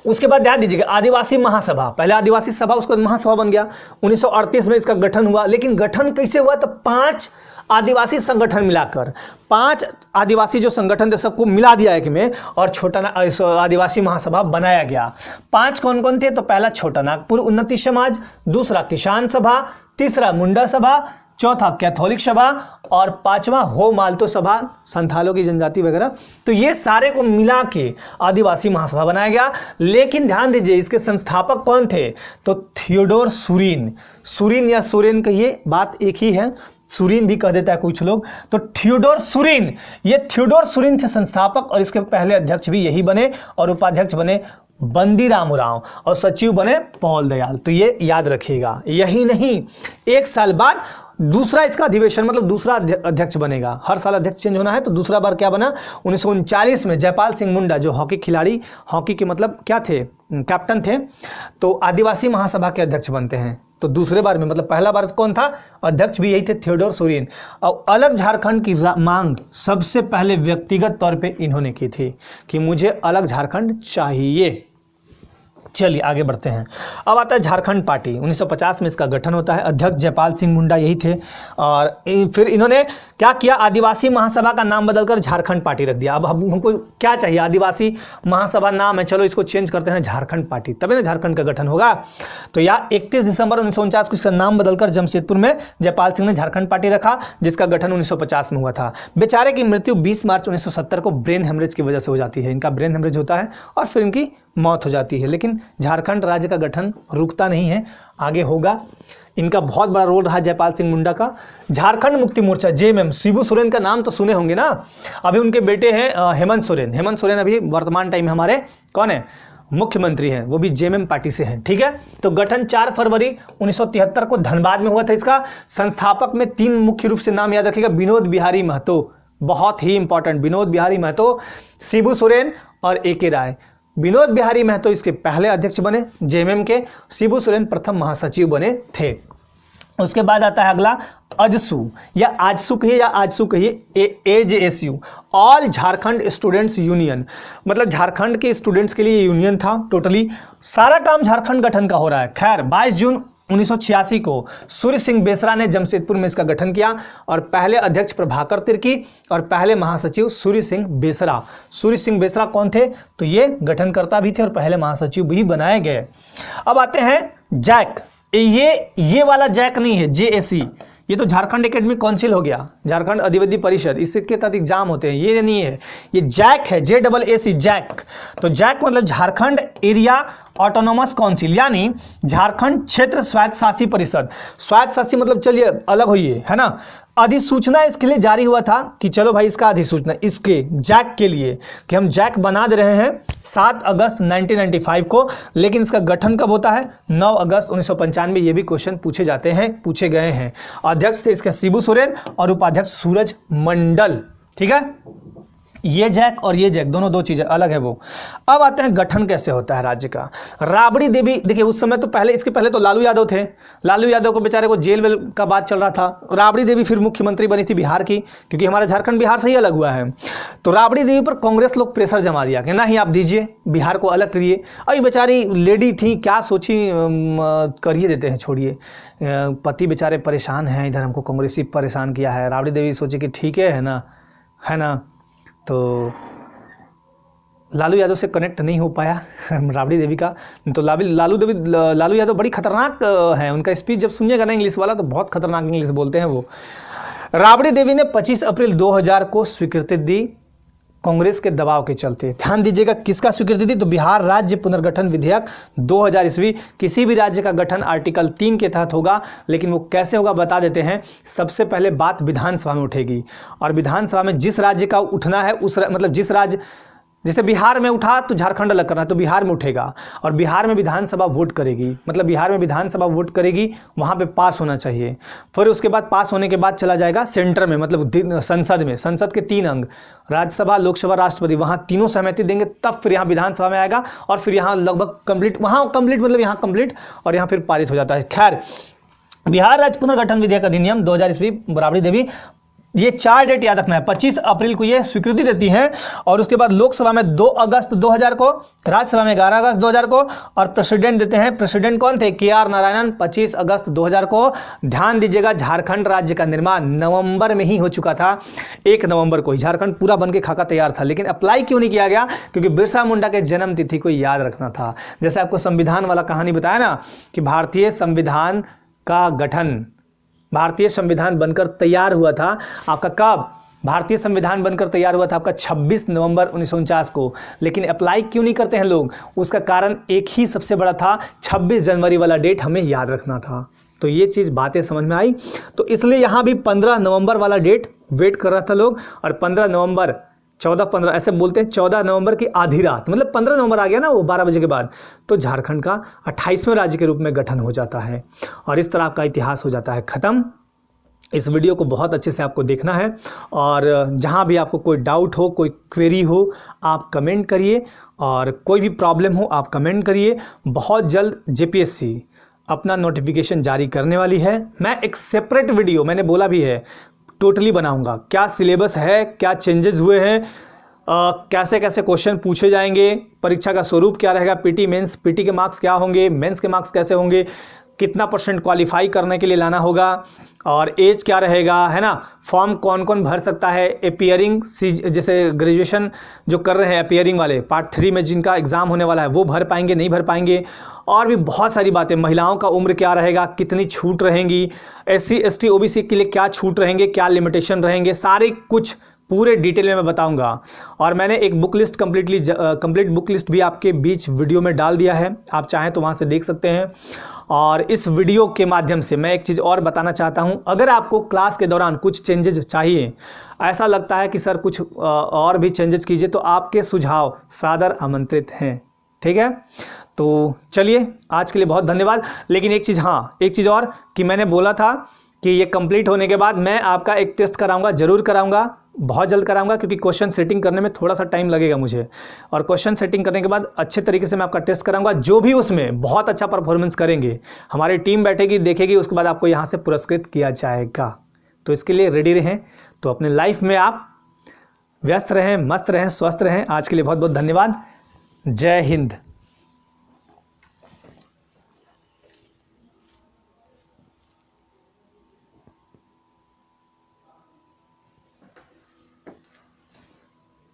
उसके बाद ध्यान दीजिएगा, आदिवासी महासभा, पहले आदिवासी सभा उसके बाद महासभा बन गया। 1938 में इसका गठन हुआ, लेकिन गठन कैसे हुआ? तो 5 आदिवासी संगठन मिलाकर, 5 आदिवासी जो संगठन थे सबको मिला दिया एक में और छोटा आदिवासी महासभा बनाया गया। 5 कौन कौन थे? तो पहला छोटा नागपुर उन्नति समाज, दूसरा किसान सभा, तीसरा मुंडा सभा, चौथा कैथोलिक सभा और 5वां हो माल्तो सभा, संथालों की जनजाति वगैरह। तो ये सारे को मिला के आदिवासी महासभा बनाया गया। लेकिन ध्यान दीजिए, इसके संस्थापक कौन थे? तो थियोडोर सुरीन, सुरीन या सोरेन का ये बात एक ही है, सुरीन भी कह देता है कुछ लोग। तो थियोडोर सुरीन, ये थियोडोर सुरीन थे संस्थापक और इसके पहले अध्यक्ष भी यही बने और उपाध्यक्ष बने बंदीराम उरांव और सचिव बने पॉल दयाल। तो ये याद रखिएगा। यही नहीं, 1 साल बाद दूसरा इसका अधिवेशन मतलब दूसरा अध्यक्ष बनेगा। हर साल अध्यक्ष चेंज होना है, तो दूसरा बार क्या बना? 1939 में जयपाल सिंह मुंडा, जो हॉकी खिलाड़ी, हॉकी के मतलब क्या थे, कैप्टन थे, तो आदिवासी महासभा के अध्यक्ष बनते हैं। तो दूसरे बार में मतलब पहला बार कौन था? अध्यक्ष भी यही थे, थियोडोर सुरीन। और अलग झारखंड की मांग सबसे पहले व्यक्तिगत तौर पे इन्होंने की थी कि मुझे अलग झारखंड चाहिए। चलिए आगे बढ़ते हैं। अब आता है झारखंड पार्टी। 1950 में इसका गठन होता है। अध्यक्ष जयपाल सिंह मुंडा यही थे और फिर इन्होंने क्या किया? आदिवासी महासभा का नाम बदलकर झारखंड पार्टी रख दिया। अब हमको क्या चाहिए? आदिवासी महासभा नाम है, चलो इसको चेंज करते हैं झारखंड पार्टी, तभी ना झारखंड का गठन होगा। तो या 31 दिसंबर 1949 को इसका नाम बदलकर जमशेदपुर में जयपाल सिंह ने झारखंड पार्टी रखा, जिसका गठन 1950 में हुआ था। बेचारे की मृत्यु 20 मार्च 1970 को ब्रेन हेमरेज की वजह से हो जाती है। इनका ब्रेन हेमरेज होता है और फिर इनकी मौत हो जाती है। लेकिन झारखंड राज्य का गठन रुकता नहीं है, आगे होगा। इनका बहुत बड़ा रोल रहा जयपाल सिंह मुंडा का। झारखंड मुक्ति मोर्चा जेएमएम, शिबू सोरेन का नाम तो सुने होंगे ना। अभी उनके बेटे हैं हेमंत सोरेन। हेमंत सोरेन अभी वर्तमान टाइम में हमारे कौन है, मुख्यमंत्री हैं, वो भी जेएमएम पार्टी से हैं। ठीक है, तो गठन 4 फरवरी 1973 को धनबाद में हुआ था। इसका संस्थापक में 3 मुख्य रूप से नाम याद रखिएगा। विनोद बिहारी महतो, बहुत ही इंपॉर्टेंट, विनोद बिहारी महतो, शिबू सोरेन और ए.के. राय। विनोद बिहारी महतो इसके पहले अध्यक्ष बने जेएमएम के, शिबू सोरेन प्रथम महासचिव बने थे। उसके बाद आता है अगला अजसू या आजसू कहिए या आजसू कहिए, एजेएसयू, ऑल झारखंड स्टूडेंट्स यूनियन। मतलब झारखंड के स्टूडेंट्स के लिए यूनियन था। टोटली सारा काम झारखंड गठन का हो रहा है। खैर 22 जून 1986 को सूर्य सिंह बेसरा ने जमशेदपुर में इसका गठन किया और पहले अध्यक्ष प्रभाकर तिर्की और पहले महासचिव सूर्य सिंह बेसरा। सूर्य सिंह बेसरा कौन थे, तो ये गठनकर्ता भी थे और पहले महासचिव भी बनाए गए। अब आते हैं जैक। ये वाला जैक नहीं है, जेएसी, ये तो झारखंड एकेडमिक काउंसिल हो गया, झारखंड अधिविद्य परिषद, इसके तहत एग्जाम होते हैं, ये नहीं है, ये जैक है, JAAC जैक। तो जैक मतलब झारखंड एरिया ऑटोनोमस काउंसिल, यानी झारखंड क्षेत्र स्वायत्त शासी परिषद। स्वायत्त शासी मतलब चलिए अलग होइए, है ना। अधिसूचना इसके लिए जारी हुआ था कि चलो भाई इसका अधिसूचना, इसके जैक के लिए कि हम जैक बना दे रहे हैं 7 अगस्त 1995 को। लेकिन इसका गठन कब होता है, 9 अगस्त 1995। ये भी क्वेश्चन पूछे जाते हैं, पूछे गए हैं। अध्यक्ष थे इसके शिबू सोरेन और उपाध्यक्ष सूरज मंडल। ठीक है, ये जैक और ये जैक दोनों 2 चीजें अलग है वो। अब आते हैं गठन कैसे होता है राज्य का। राबड़ी देवी, देखिए उस समय तो पहले, इसके पहले तो लालू यादव थे। लालू यादव को बेचारे को जेल वेल का बात चल रहा था। राबड़ी देवी फिर मुख्यमंत्री बनी थी बिहार की, क्योंकि हमारा झारखंड बिहार से ही अलग हुआ है। तो राबड़ी देवी पर कांग्रेस लोग प्रेशर जमा दिया कि नहीं आप दीजिए, बिहार को अलग करिए। अभी बेचारी लेडी थी, क्या सोची, करिए देते हैं, छोड़िए, पति बेचारे परेशान हैं, इधर हमको कांग्रेसी परेशान किया है। राबड़ी देवी सोची कि ठीक है ना, है ना। तो लालू यादव से कनेक्ट नहीं हो पाया राबड़ी देवी का। तो लालू यादव बड़ी खतरनाक है। उनका स्पीच जब सुनिएगा ना इंग्लिश वाला, तो बहुत खतरनाक इंग्लिश बोलते हैं वो। राबड़ी देवी ने 25 अप्रैल 2000 को स्वीकृति दी कांग्रेस के दबाव के चलते। ध्यान दीजिएगा किसका स्वीकृति दी, तो बिहार राज्य पुनर्गठन विधेयक 2000 ईस्वी। किसी भी राज्य का गठन आर्टिकल 3 के तहत होगा, लेकिन वो कैसे होगा बता देते हैं। सबसे पहले बात विधानसभा में उठेगी और विधानसभा में जिस राज्य का उठना है उस मतलब जिस राज्य, जैसे बिहार में उठा तो झारखंड अलग करना है, तो बिहार में उठेगा और बिहार में विधानसभा वोट करेगी। मतलब बिहार में विधानसभा वोट करेगी, वहाँ पे पास होना चाहिए। फिर उसके बाद पास होने के बाद चला जाएगा सेंटर में, मतलब संसद में। संसद के 3 अंग, राज्यसभा, लोकसभा, राष्ट्रपति, वहाँ तीनों सहमति देंगे, तब फिर यहाँ विधानसभा में आएगा और फिर यहाँ लगभग कंप्लीट, वहाँ कंप्लीट मतलब यहाँ कंप्लीट और यहाँ फिर पारित हो जाता है। खैर, बिहार राज्य पुनर्गठन विधेयक अधिनियम 2000 ईस्वी, राबड़ी देवी, ये 4 डेट याद रखना है। 25 अप्रैल को ये स्वीकृति देती हैं और उसके बाद लोकसभा में 2 अगस्त 2000 को, राज्यसभा में 11 अगस्त 2000 को और प्रेसिडेंट देते हैं। प्रेसिडेंट कौन थे, KR नारायणन, 25 अगस्त 2000 को। ध्यान दीजिएगा झारखंड राज्य का निर्माण नवंबर में ही हो चुका था। 1 नवंबर को ही झारखंड पूरा बन के खाका तैयार था, लेकिन अप्लाई क्यों नहीं किया गया, क्योंकि बिरसा मुंडा के जन्म तिथि को याद रखना था। जैसे आपको संविधान वाला कहानी बताया ना कि भारतीय संविधान का गठन, भारतीय संविधान बनकर तैयार हुआ था आपका कब, भारतीय संविधान बनकर तैयार हुआ था आपका 26 नवंबर 1949 को। लेकिन अप्लाई क्यों नहीं करते हैं लोग, उसका कारण एक ही सबसे बड़ा था, 26 जनवरी वाला डेट हमें याद रखना था। तो ये चीज़ बातें समझ में आई, तो इसलिए यहाँ भी 15 नवंबर वाला डेट वेट कर रहा था लोग। और 15 नवंबर 14-15 ऐसे बोलते हैं, 14 नवंबर की आधी रात, मतलब 15 नवंबर आ गया ना वो 12 बजे के बाद, तो झारखंड का 28वें राज्य के रूप में गठन हो जाता है और इस तरह आपका इतिहास हो जाता है ख़त्म। इस वीडियो को बहुत अच्छे से आपको देखना है और जहाँ भी आपको कोई डाउट हो, कोई क्वेरी हो, आप कमेंट करिए और कोई भी प्रॉब्लम हो आप कमेंट करिए। बहुत जल्द JPSC अपना नोटिफिकेशन जारी करने वाली है। मैं एक सेपरेट वीडियो, मैंने बोला भी है, टोटली बनाऊंगा। क्या सिलेबस है, क्या चेंजेस हुए हैं, कैसे कैसे क्वेश्चन पूछे जाएंगे, परीक्षा का स्वरूप क्या रहेगा, PT मेंस, PT के मार्क्स क्या होंगे, मेंस के मार्क्स कैसे होंगे, कितना % क्वालिफाई करने के लिए लाना होगा और एज क्या रहेगा, है ना। फॉर्म कौन कौन भर सकता है, अपियरिंग, जैसे ग्रेजुएशन जो कर रहे हैं अपियरिंग वाले, पार्ट 3 में जिनका एग्ज़ाम होने वाला है वो भर पाएंगे नहीं भर पाएंगे, और भी बहुत सारी बातें। महिलाओं का उम्र क्या रहेगा, कितनी छूट रहेंगी, SC ST OBC के लिए क्या छूट रहेंगे, क्या लिमिटेशन रहेंगे, सारे कुछ पूरे डिटेल में मैं बताऊंगा। और मैंने एक book list complete book list भी आपके बीच वीडियो में डाल दिया है, आप चाहें तो वहां से देख सकते हैं। और इस वीडियो के माध्यम से मैं एक चीज़ और बताना चाहता हूं, अगर आपको क्लास के दौरान कुछ चेंजेज चाहिए, ऐसा लगता है कि सर कुछ और भी चेंजेस कीजिए, तो आपके सुझाव सादर आमंत्रित हैं। ठीक है, तो चलिए आज के लिए बहुत धन्यवाद। लेकिन एक चीज़, हाँ एक चीज़ और, कि मैंने बोला था कि ये कंप्लीट होने के बाद मैं आपका एक टेस्ट कराऊंगा, ज़रूर कराऊंगा, बहुत जल्द कराऊंगा, क्योंकि क्वेश्चन सेटिंग करने में थोड़ा सा टाइम लगेगा मुझे। और क्वेश्चन सेटिंग करने के बाद अच्छे तरीके से मैं आपका टेस्ट कराऊंगा। जो भी उसमें बहुत अच्छा परफॉर्मेंस करेंगे, हमारी टीम बैठेगी, देखेगी, उसके बाद आपको यहाँ से पुरस्कृत किया जाएगा। तो इसके लिए रेडी रहें। तो अपने लाइफ में आप व्यस्त रहें, मस्त रहें, स्वस्थ रहें। आज के लिए बहुत बहुत धन्यवाद। जय हिंद।